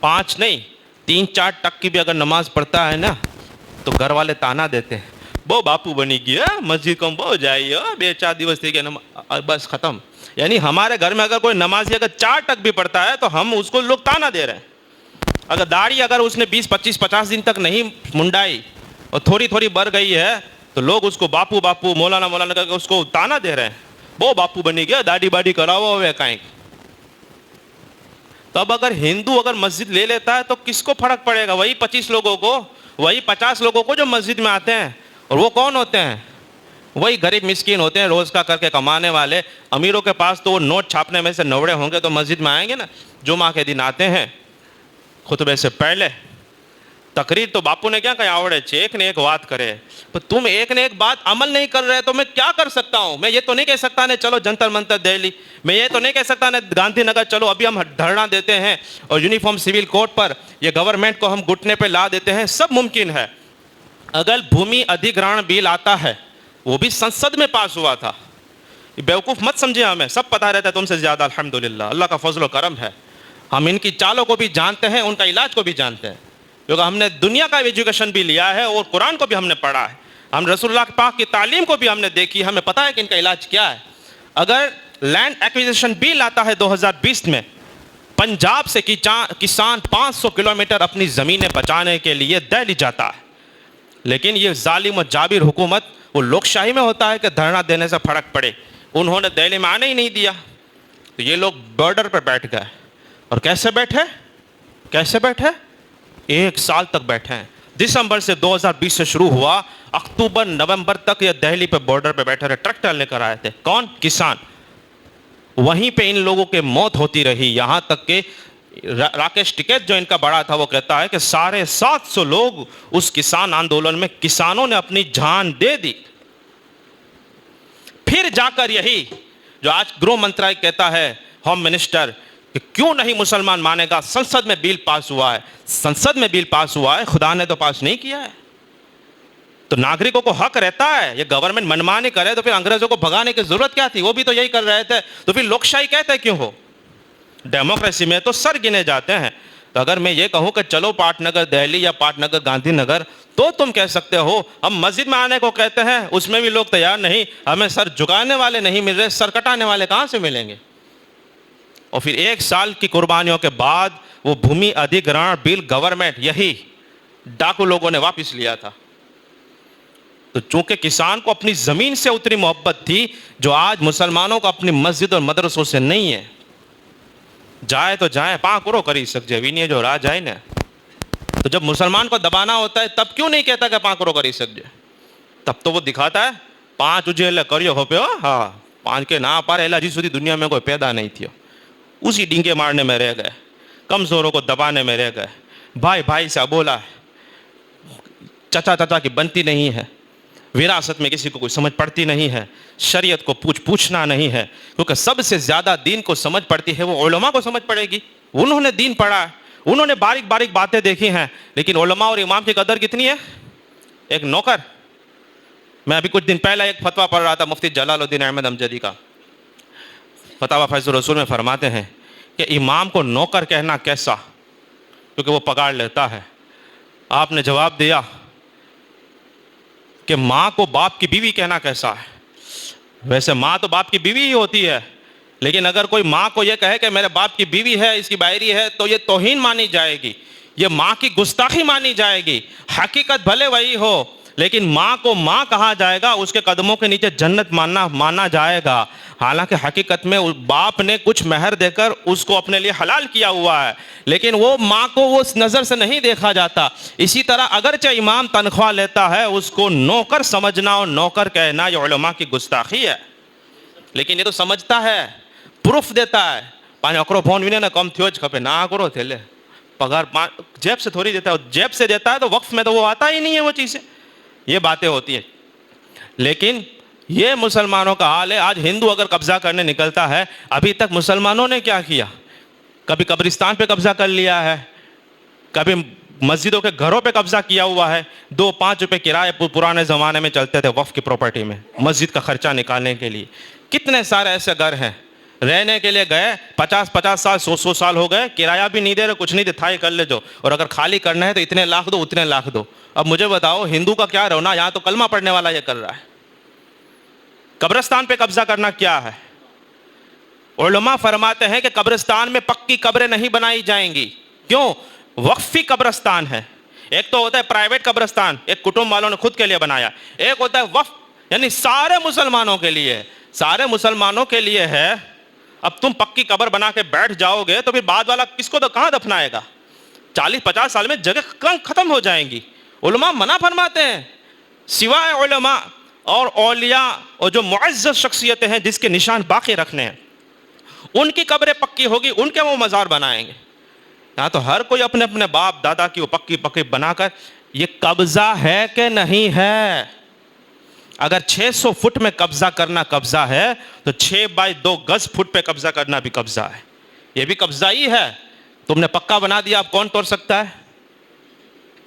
5 نہیں 3-4 ٹک کی بھی اگر نماز پڑھتا ہے نا، تو گھر والے تانا دیتے ہیں، وہ باپو بنی گیا مسجد کو بہت جائیے، 2-4 دن تھی کہ بس ختم۔ یعنی ہمارے گھر میں اگر کوئی نمازی اگر 4 ٹک بھی پڑھتا ہے تو ہم اس کو لوگ تانا دے رہے ہیں۔ اگر داڑھی اگر اس نے 20-25-50 دن تک نہیں منڈائی اور تھوڑی تھوڑی بڑھ گئی ہے تو لوگ اس کو باپو باپو مولانا کر کے اس کو تانا دے رہے ہیں، وہ باپو بنی گیا، داڑھی باڑھی کرا ہوا ہوئے کہیں۔ تو اب اگر ہندو اگر مسجد لے لیتا ہے تو کس کو فرق پڑے گا؟ وہی 25 لوگوں کو، وہی 50 لوگوں کو جو مسجد میں آتے ہیں، اور وہ کون ہوتے ہیں؟ وہی غریب مسکین ہوتے ہیں، روز کا کر کے کمانے والے۔ امیروں کے پاس تو وہ نوٹ چھاپنے میں سے نوڑے ہوں گے تو مسجد میں آئیں گے نا، جمعہ کے دن آتے ہیں خطبے سے پہلے۔ تقریر تو باپو نے کیا کہا، آوڑے ایک نے ایک بات کرے، تو تم ایک نے ایک بات عمل نہیں کر رہے تو میں کیا کر سکتا ہوں؟ میں یہ تو نہیں کہہ سکتا نے چلو جنتر منتر دہلی، میں یہ تو نہیں کہہ سکتا نے گاندھی نگر چلو ابھی ہم دھرنا دیتے ہیں اور یونیفارم سول کوڈ پر یہ گورنمنٹ کو ہم گھٹنے پہ لا دیتے ہیں۔ سب ممکن ہے۔ اگر بھومی ادھیگرہن بل آتا ہے، وہ بھی سنسد میں پاس ہوا تھا، بیوقوف مت سمجھے ہمیں، سب پتہ رہتا ہے تم سے زیادہ، الحمدللہ اللہ کا فضل و کرم ہے، ہم ان کی چالوں کو بھی جانتے ہیں، ان کا علاج کو بھی جانتے ہیں، کیونکہ ہم نے دنیا کا ایجوکیشن بھی لیا ہے اور قرآن کو بھی ہم نے پڑھا ہے، ہم رسول اللہ پاک کی تعلیم کو بھی ہم نے دیکھی، ہمیں پتہ ہے کہ ان کا علاج کیا ہے۔ اگر لینڈ ایکویزیشن بل آتا ہے 2020 میں، پنجاب سے کسان 500 کلومیٹر اپنی زمینیں بچانے کے لیے دہلی جاتا ہے، لیکن یہ ظالم و جابر حکومت وہ لوک شاہی میں ہوتا ہے کہ دھرنا دینے سے فرق پڑے، انہوں نے دہلی میں آنے ہی نہیں دیا، تو یہ لوگ بارڈر پہ بیٹھ گئے، اور کیسے بیٹھے 1 سال تک بیٹھے ہیں۔ دسمبر سے 2020 سے شروع ہوا، اکتوبر نومبر تک یہ دہلی پہ بارڈر پہ بیٹھے رہے، ٹریکٹر لے کر آئے تھے، کون؟ کسان۔ وہیں پہ ان لوگوں کے موت ہوتی رہی، یہاں تک کہ راکیش ٹکیت جو ان کا بڑا تھا وہ کہتا ہے کہ 750 لوگ اس کسان آندولن میں، کسانوں نے اپنی جان دے دی۔ پھر جا کر یہی جو آج گروہ منترالے کہتا ہے، ہوم منسٹر، کہ کیوں نہیں مسلمان مانے گا، سنسد میں بل پاس ہوا ہے، سنسد میں بل پاس ہوا ہے، خدا نے تو پاس نہیں کیا ہے، تو ناگرکوں کو حق رہتا ہے، یہ گورنمنٹ منمانی کرے تو پھر انگریزوں کو بھگانے کی ضرورت کیا تھی؟ وہ بھی تو یہی کر رہے تھے، تو پھر لوک شاہی کہتے کیوں ہو؟ ڈیموکریسی میں تو سر گنے جاتے ہیں، تو اگر میں یہ کہوں کہ چلو پاٹ نگر دہلی یا پاٹ نگر گاندھی نگر, تو تم کہہ سکتے ہو ہم مسجد میں آنے کو کہتے ہیں, اس میں بھی لوگ تیار نہیں, ہمیں سر جھکانے والے نہیں مل رہے, سر کٹانے والے کہاں سے ملیں گے؟ اور پھر 1 سال کی قربانیوں کے بعد وہ بھومی ادھیگرہن بل گورنمنٹ یہی ڈاکو لوگوں نے واپس لیا تھا. تو چونکہ کسان کو اپنی زمین سے اتنی محبت تھی جو آج مسلمانوں کو اپنی مسجد اور مدرسوں سے نہیں ہے. جائے تو جائیں, پاں کرو کری سکجے وینیے جو راہ جائے نا. تو جب مسلمان کو دبانا ہوتا ہے تب کیوں نہیں کہتا کہ پاں کرو کری سکجے؟ تب تو وہ دکھاتا ہے 5 اجے کریو ہو پہ, ہاں 5 کے نہ پارے جی سودی دنیا میں کوئی پیدا نہیں تھو. اسی ڈینگے مارنے میں رہ گئے, کمزوروں کو دبانے میں رہ گئے, بھائی بھائی سے ابولا ہے, چچا چچا کی بنتی نہیں ہے, وراثت میں کسی کو کوئی سمجھ پڑتی نہیں ہے, شریعت کو پوچھنا نہیں ہے, کیونکہ سب سے زیادہ دین کو سمجھ پڑتی ہے وہ علماء کو سمجھ پڑے گی. انہوں نے دین پڑھا ہے, انہوں نے باریک باریک باتیں دیکھی ہیں. لیکن علماء اور امام کی قدر کتنی ہے؟ ایک نوکر. میں ابھی کچھ دن پہلے ایک فتویٰ پڑھ رہا تھا مفتی جلال الدین احمد امجدی کا. فتاوی فیض الرسول میں فرماتے ہیں کہ امام کو نوکر کہنا کیسا, کیونکہ وہ پگاڑ لیتا ہے. آپ نے جواب دیا کہ ماں کو باپ کی بیوی کہنا کیسا ہے؟ ویسے ماں تو باپ کی بیوی ہی ہوتی ہے, لیکن اگر کوئی ماں کو یہ کہے کہ میرے باپ کی بیوی ہے, اس کی بائری ہے, تو یہ توہین مانی جائے گی, یہ ماں کی گستاخی مانی جائے گی. حقیقت بھلے وہی ہو, لیکن ماں کو ماں کہا جائے گا, اس کے قدموں کے نیچے جنت مانا جائے گا. حالانکہ حقیقت میں باپ نے کچھ مہر دے کر اس کو اپنے لیے حلال کیا ہوا ہے, لیکن وہ ماں کو وہ اس نظر سے نہیں دیکھا جاتا. اسی طرح اگرچہ امام تنخواہ لیتا ہے, اس کو نوکر سمجھنا اور نوکر کہنا یہ علماء کی گستاخی ہے. لیکن یہ تو سمجھتا ہے, پروف دیتا ہے, پانچ اکرو فون بھی نہ کم تھیو کھپے نہ کرو تھے لے پگار جیب سے تھوڑی دیتا ہے, جیب سے دیتا ہے تو وقف میں تو وہ آتا ہی نہیں ہے وہ چیزیں. یہ باتیں ہوتی ہیں. لیکن یہ مسلمانوں کا حال ہے. آج ہندو اگر قبضہ کرنے نکلتا ہے, ابھی تک مسلمانوں نے کیا کیا؟ کبھی قبرستان پہ قبضہ کر لیا ہے, کبھی مسجدوں کے گھروں پہ قبضہ کیا ہوا ہے. 2-5 روپے کرائے پرانے زمانے میں چلتے تھے وقف کی پراپرٹی میں, مسجد کا خرچہ نکالنے کے لیے. کتنے سارے ایسے گھر ہیں رہنے کے لیے گئے 50 سال 100 سال ہو گئے, کرایہ بھی نہیں دے رہے, کچھ نہیں دے, تھائی کر لے جو, اور اگر خالی کرنا ہے تو اتنے لاکھ دو اتنے لاکھ دو. اب مجھے بتاؤ ہندو کا کیا رونا؟ یہاں تو کلمہ پڑھنے والا یہ کر رہا ہے. قبرستان پہ قبضہ کرنا کیا ہے؟ علماء فرماتے ہیں کہ قبرستان میں پکی قبریں نہیں بنائی جائیں گی. کیوں؟ وقفی قبرستان ہے. ایک تو ہوتا ہے پرائیویٹ قبرستان, ایک کٹمب والوں نے خود کے لیے بنایا. ایک ہوتا ہے وقف, یعنی سارے مسلمانوں کے لیے, سارے مسلمانوں کے لیے ہے. اب تم پکی قبر بنا کے بیٹھ جاؤ گے تو پھر بعد والا کس کو تو کہاں دفنائے گا؟ 40-50 سال میں جگہ ختم ہو جائیں گی. علماء منع فرماتے ہیں, سوائے علماء اور اولیاء اور جو معزز شخصیتیں ہیں جس کے نشان باقی رکھنے ہیں, ان کی قبریں پکی ہوگی, ان کے وہ مزار بنائیں گے. یہاں تو ہر کوئی اپنے اپنے باپ دادا کی وہ پکی بنا کر, یہ قبضہ ہے کہ نہیں ہے؟ اگر 600 فٹ میں قبضہ کرنا قبضہ ہے تو 6x2 گز فٹ پہ قبضہ کرنا بھی قبضہ ہے. یہ بھی قبضہ ہی ہے. تم نے پکا بنا دیا, اب کون توڑ سکتا ہے؟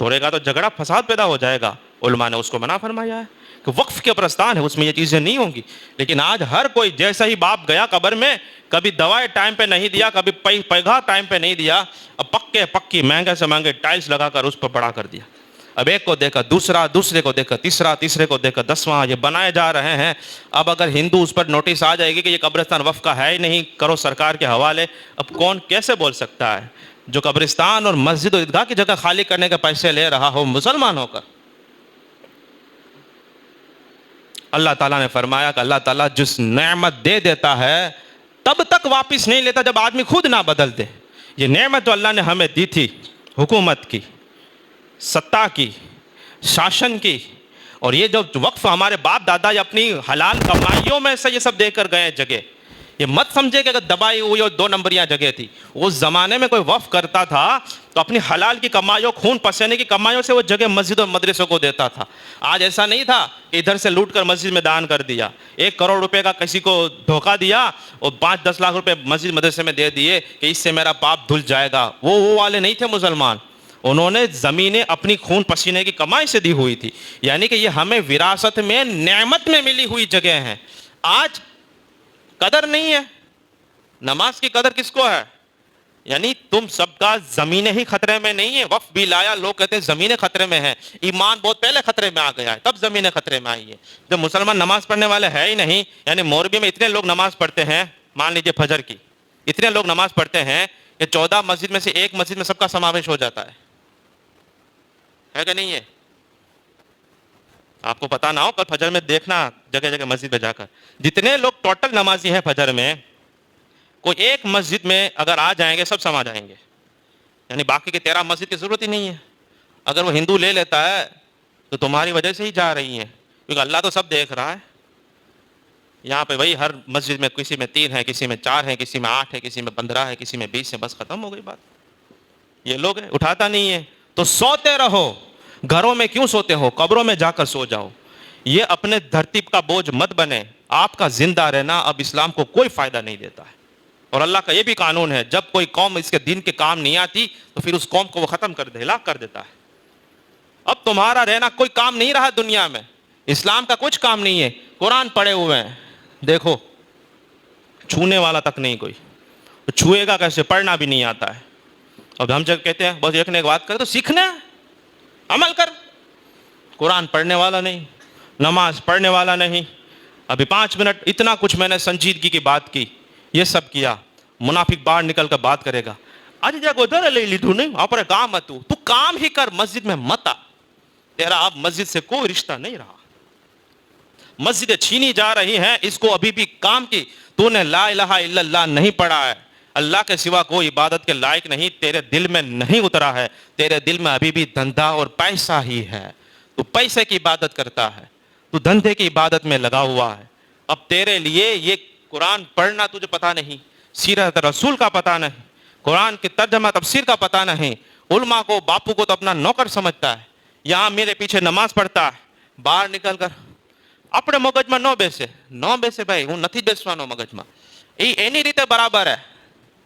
توڑے گا تو جھگڑا فساد پیدا ہو جائے گا. علماء نے اس کو منع فرمایا ہے کہ وقف کے قبرستان ہے, اس میں یہ چیزیں نہیں ہوں گی. لیکن آج ہر کوئی جیسا ہی باپ گیا قبر میں, کبھی دوائیں ٹائم پہ نہیں دیا, کبھی پیگا ٹائم پہ نہیں دیا, اب پکی مہنگے سے مہنگے ٹائلز لگا کر اس پر بڑا کر دیا. اب ایک کو دیکھا دوسرا, دوسرے کو دیکھا تیسرا, تیسرے کو دیکھا 10واں, یہ بنائے جا رہے ہیں. اب اگر ہندو اس پر نوٹس آ جائے گی کہ یہ قبرستان وقف کا ہے ہی نہیں, کرو سرکار کے حوالے, اب کون کیسے بول سکتا ہے جو قبرستان اور مسجد و عیدگاہ کی جگہ خالی کرنے کے پیسے لے رہا ہو مسلمان ہو کر؟ اللہ تعالیٰ نے فرمایا کہ اللہ تعالیٰ جس نعمت دے دیتا ہے تب تک واپس نہیں لیتا جب آدمی خود نہ بدل دے. یہ نعمت جو اللہ نے ہمیں دی تھی, حکومت کی, ستا کی, شاشن کی, اور یہ جو وقف ہمارے باپ دادا یا اپنی حلال کمائیوں میں سے یہ سب دے کر گئے جگہ, یہ مت سمجھے کہ اگر دبائی ہوئی اور 2 نمبریاں جگہ تھی. اس زمانے میں کوئی وقف کرتا تھا تو اپنی حلال کی کمائیوں, خون پسینے کی کمائیوں سے وہ جگہ مسجد اور مدرسوں کو دیتا تھا. آج ایسا نہیں تھا کہ ادھر سے لوٹ کر مسجد میں دان کر دیا, 1 کروڑ روپے کا کسی کو دھوکہ دیا اور 5-10 لاکھ روپے مسجد مدرسے میں دے دیے کہ اس سے میرا پاپ دھل جائے گا. وہ والے نہیں تھے مسلمان. انہوں نے زمینیں اپنی خون پسینے کی کمائی سے دی ہوئی تھی. یعنی کہ یہ ہمیں وراثت میں نعمت میں ملی ہوئی جگہ ہیں. آج قدر نہیں ہے. نماز کی قدر کس کو ہے؟ یعنی تم سب کا زمینیں ہی خطرے میں نہیں ہے. وقف بھی لایا, لوگ کہتے ہیں زمینیں خطرے میں ہیں, ایمان بہت پہلے خطرے میں آ گیا ہے, تب زمینیں خطرے میں آئی ہے. جب مسلمان نماز پڑھنے والے ہے ہی نہیں, یعنی موربی میں اتنے لوگ نماز پڑھتے ہیں, مان لیجئے فجر کی اتنے لوگ نماز پڑھتے ہیں کہ 14 مسجد میں سے ایک مسجد میں سب کا سماویش ہو جاتا ہے کہ نہیں ہے؟ آپ کو پتا نہ ہو, کل فجر میں دیکھنا جگہ جگہ مسجد میں جا کر, جتنے لوگ ٹوٹل نمازی ہیں فجر میں, کوئی ایک مسجد میں اگر آ جائیں گے سب سما جائیں گے. یعنی باقی کے 13 مسجد کی ضرورت ہی نہیں ہے. اگر وہ ہندو لے لیتا ہے تو تمہاری وجہ سے ہی جا رہی ہیں, کیونکہ اللہ تو سب دیکھ رہا ہے. یہاں پہ وہی ہر مسجد میں کسی میں 3 ہے, کسی میں 4 ہے, کسی میں 8 ہے, کسی میں 15 ہے, کسی میں 20 ہے, بس ختم ہو گئی بات. یہ لوگ اٹھاتا نہیں ہے. تو سوتے رہو, گھروں میں کیوں سوتے ہو, قبروں میں جا کر سو جاؤ. یہ اپنے دھرتی کا بوجھ مت بنے. آپ کا زندہ رہنا اب اسلام کو کوئی فائدہ نہیں دیتا ہے. اور اللہ کا یہ بھی قانون ہے, جب کوئی قوم اس کے دین کے کام نہیں آتی تو پھر اس قوم کو وہ ختم کر دے, ہلاک کر دیتا ہے. اب تمہارا رہنا کوئی کام نہیں رہا دنیا میں, اسلام کا کچھ کام نہیں ہے. قرآن پڑھے ہوئے ہیں, دیکھو چھونے والا تک نہیں کوئی, چھوئے گا کیسے, پڑھنا بھی نہیں آتا ہے. اب ہم جب کہتے ہیں بس ایک نے ایک بات کرے تو سیکھنا ہے, عمل کر. قرآن پڑھنے والا نہیں, نماز پڑھنے والا نہیں. ابھی 5 منٹ اتنا کچھ میں نے سنجیدگی کی بات کی, یہ سب کیا. منافق باہر نکل کر بات کرے گا, آج جگہ ادھر لے لی تو نہیں, اپنے کام ہے تو کام ہی کر, مسجد میں مت آ. تیرا اب مسجد سے کوئی رشتہ نہیں رہا. مسجدیں چھینی جا رہی ہیں, اس کو ابھی بھی کام کی. تو نے لا الہ الا اللہ نہیں پڑھا ہے, اللہ کے سوا کوئی عبادت کے لائق نہیں, تیرے دل میں نہیں اترا ہے. تیرے دل میں ابھی بھی دھندا اور پیسہ ہی ہے. تو پیسے کی عبادت کرتا ہے, تو دھندے کی عبادت میں لگا ہوا ہے. اب تیرے لیے یہ قرآن پڑھنا تجھے پتا نہیں, سیرت رسول کا پتا نہیں, قرآن کی ترجمہ تفسیر کا پتا نہیں. علماء کو, باپو کو تو اپنا نوکر سمجھتا ہے. یہاں میرے پیچھے نماز پڑھتا ہے, باہر نکل کر આપણે મગજમાં ન બેસે ભાઈ, હું નથી બેસવાનો મગજમાં. એની રીતે બરાબર હે,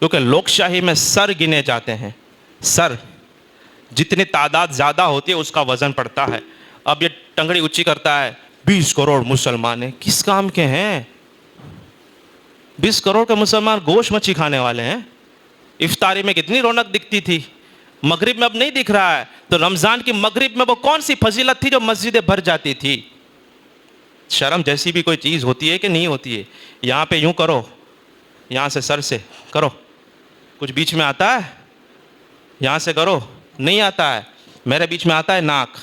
کیونکہ لوک شاہی میں سر گنے جاتے ہیں، سر، جتنی تعداد زیادہ ہوتی ہے اس کا وزن پڑتا ہے. اب یہ ٹنگڑی اونچی کرتا ہے 20 کروڑ مسلمان ہیں، کس کام کے ہیں؟ 20 کروڑ کے مسلمان گوشت مچھی کھانے والے ہیں. افطاری میں کتنی رونق دکھتی تھی، مغرب میں اب نہیں دکھ رہا ہے. تو رمضان کی مغرب میں وہ کون سی فضیلت تھی جو مسجدیں بھر جاتی تھی؟ شرم جیسی بھی کوئی چیز ہوتی ہے کہ نہیں ہوتی ہے؟ یہاں پہ یوں کرو، یہاں سے سر سے کرو، کچھ بیچ میں آتا ہے؟ یہاں سے کرو، نہیں آتا ہے. میرے بیچ میں آتا ہے ناک.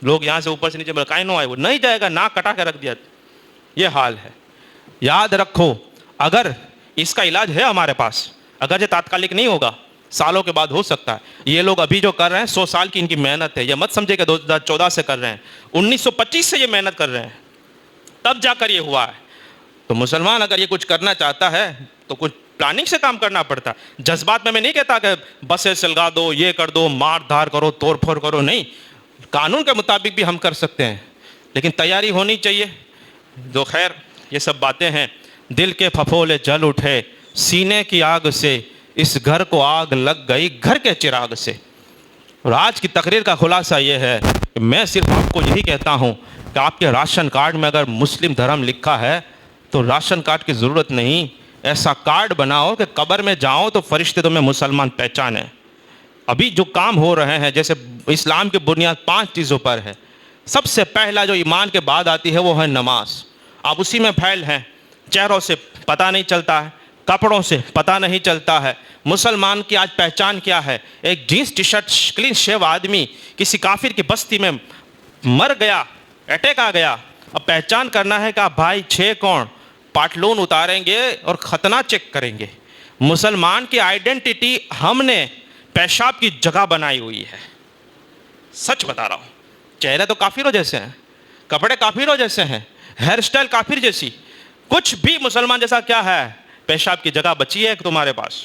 لوگ یہاں سے اوپر سے نیچے کہیں نو آئے، وہ نہیں جائے گا، ناک کٹا کے رکھ دیا. یہ حال ہے. یاد رکھو، اگر اس کا علاج ہے ہمارے پاس، اگر یہ تاتکالک نہیں ہوگا، سالوں کے بعد ہو سکتا ہے. یہ لوگ ابھی جو کر رہے ہیں 100 سال کی ان کی محنت ہے. یہ مت سمجھے کہ 2014 سے کر رہے ہیں، 1925 سے یہ محنت کر رہے ہیں، تب جا کر یہ ہوا ہے. تو مسلمان اگر یہ کچھ کرنا چاہتا ہے تو کچھ پلاننگ سے کام کرنا پڑتا. جذبات میں نہیں کہتا کہ بسیں سلگا دو، یہ کر دو، مار دھار کرو، توڑ پھوڑ کرو، نہیں. قانون کے مطابق بھی ہم کر سکتے ہیں، لیکن تیاری ہونی چاہیے. جو خیر یہ سب باتیں ہیں. دل کے پھپھولے جل اٹھے سینے کی آگ سے، اس گھر کو آگ لگ گئی گھر کے چراغ سے. اور آج کی تقریر کا خلاصہ یہ ہے کہ میں صرف آپ کو یہی کہتا ہوں کہ آپ کے راشن کارڈ میں اگر مسلم دھرم لکھا ہے تو راشن کارڈ کی ضرورت نہیں. ایسا کارڈ بناؤ کہ قبر میں جاؤ تو فرشتے تمہیں مسلمان پہچانیں. ابھی جو کام ہو رہے ہیں، جیسے اسلام کی بنیاد 5 چیزوں پر ہے. سب سے پہلا جو ایمان کے بعد آتی ہے وہ ہے نماز. آپ اسی میں پھیل ہیں. چہروں سے پتہ نہیں چلتا ہے، کپڑوں سے پتہ نہیں چلتا ہے. مسلمان کی آج پہچان کیا ہے؟ ایک jeans T shirt clean shave آدمی کسی کافر کی بستی میں مر گیا، اٹیک آ گیا. اب پہچان کرنا ہے کہ آپ بھائی 6 کون، پاٹلون اتاریں گے اور ختنہ چیک کریں گے. مسلمان کی آئیڈینٹی ہم نے پیشاب کی جگہ بنائی ہوئی ہے. سچ بتا رہا ہوں. چہرے تو کافروں جیسے ہیں، کپڑے کافروں جیسے ہیں، ہیئر سٹائل کافر جیسی، کچھ بھی مسلمان جیسا کیا ہے؟ پیشاب کی جگہ بچی ہے تمہارے پاس،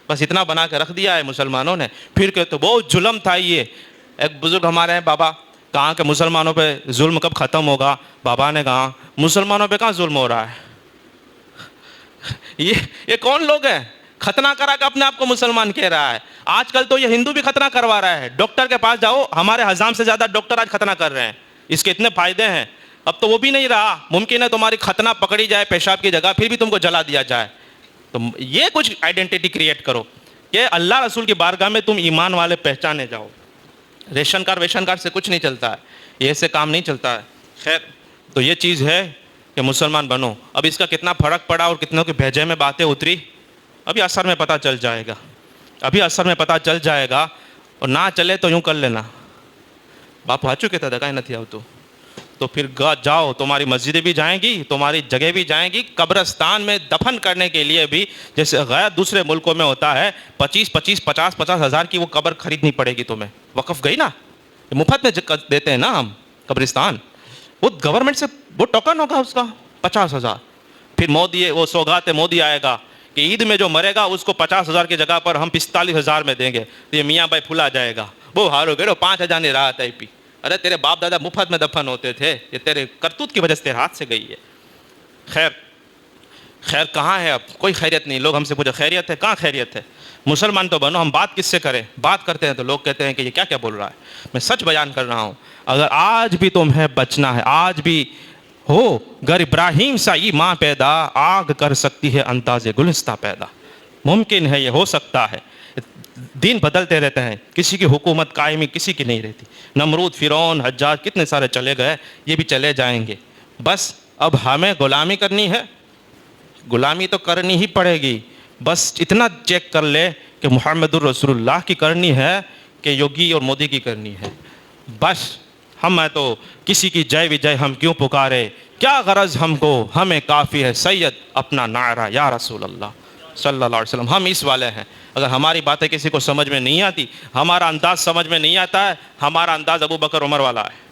بس اتنا بنا کے رکھ دیا ہے مسلمانوں نے. پھر کہ تو بہت ظلم تھا. یہ ایک بزرگ ہمارے ہیں بابا، کہاں کہ مسلمانوں پہ ظلم کب ختم ہوگا؟ بابا نے کہا مسلمانوں پہ کہاں ظلم ہو رہا ہے؟ یہ کون لوگ ہیں ختنہ کرا کے اپنے آپ کو مسلمان کہہ رہا ہے؟ آج کل تو یہ ہندو بھی ختنہ کروا رہا ہے. ڈاکٹر کے پاس جاؤ، ہمارے ہزام سے زیادہ ڈاکٹر آج ختنہ کر رہے ہیں. اس کے اتنے فائدے ہیں. اب تو وہ بھی نہیں رہا. ممکن ہے تمہاری ختنہ پکڑی جائے پیشاب کی جگہ، پھر بھی تم کو جلا دیا جائے. تو یہ کچھ آئیڈینٹی کریٹ کرو کہ اللہ رسول کی بارگاہ میں تم ایمان والے پہچانے جاؤ. ریشن کارڈ سے کچھ نہیں چلتا ہے، یہ سے کام نہیں چلتا ہے. خیر، تو یہ چیز ہے کہ مسلمان بنو. اب اس کا کتنا فرق پڑا اور کتنوں کے بھیجے میں باتیں اتری، ابھی اثر میں پتہ چل جائے گا. ابھی اثر میں پتہ چل جائے گا. اور نہ چلے تو یوں کر لینا، باپو آ چکے تھے دکھائی نہ تھی آؤ تو پھر جاؤ، تمہاری مسجدیں بھی جائیں گی، تمہاری جگہ بھی جائیں گی. قبرستان میں دفن کرنے کے لیے بھی جیسے غیر دوسرے ملکوں میں ہوتا ہے 50 ہزار کی وہ قبر خریدنی پڑے گی تمہیں. وقف گئی نا، مفت میں دیتے ہیں نا ہم قبرستان. وہ گورنمنٹ سے وہ ٹوکن ہوگا اس کا 50,000. پھر مودی، وہ سوگات مودی آئے گا کہ عید میں جو مرے گا اس کو 50,000 کی جگہ پر ہم 45,000 میں دیں گے. تو یہ میاں بھائی پھلا جائے گا. وہ ہارو گے 5,000 نہیں رہا تھا. ارے تیرے باپ دادا مفت میں دفن ہوتے تھے، یہ تیرے کرتوت کی وجہ سے تیرے ہاتھ سے گئی ہے. خیر کہاں ہے اب؟ کوئی خیریت نہیں. لوگ ہم سے پوچھے خیریت ہے؟ کہاں خیریت ہے؟ مسلمان تو بنو. ہم بات کس سے کریں؟ بات کرتے ہیں تو لوگ کہتے ہیں کہ یہ کیا بول رہا ہے. میں سچ بیان کر رہا ہوں. اگر آج بھی تمہیں بچنا ہے، آج بھی ہو گر ابراہیم سا ایماں پیدا، آگ کر سکتی ہے انداز گلستہ پیدا. ممکن ہے، یہ ہو سکتا ہے. دین بدلتے رہتے ہیں، کسی کی حکومت قائمی کسی کی نہیں رہتی. نمرود، فرعون، حجاج کتنے سارے چلے گئے، یہ بھی چلے جائیں گے. بس اب ہمیں غلامی کرنی ہے. غلامی تو کرنی ہی پڑے گی. بس اتنا چیک کر لے کہ محمد الرسول اللہ کی کرنی ہے کہ یوگی اور مودی کی کرنی ہے. بس ہمیں تو کسی کی جے وجے ہم کیوں پکارے، کیا غرض ہم کو، ہمیں کافی ہے سید اپنا نعرہ یا رسول اللہ صلی اللہ علیہ وسلم. ہم اس والے ہیں. اگر ہماری باتیں کسی کو سمجھ میں نہیں آتی، ہمارا انداز سمجھ میں نہیں آتا ہے، ہمارا انداز ابو بکر عمر والا ہے.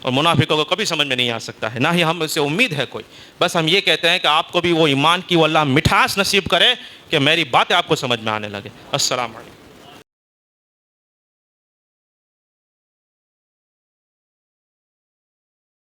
اور منافقوں کو کبھی سمجھ میں نہیں آ سکتا ہے، نہ ہی ہم اس سے امید ہے کوئی. بس ہم یہ کہتے ہیں کہ آپ کو بھی وہ ایمان کی وہ اللہ مٹھاس نصیب کرے کہ میری باتیں آپ کو سمجھ میں آنے لگے. السلام علیکم.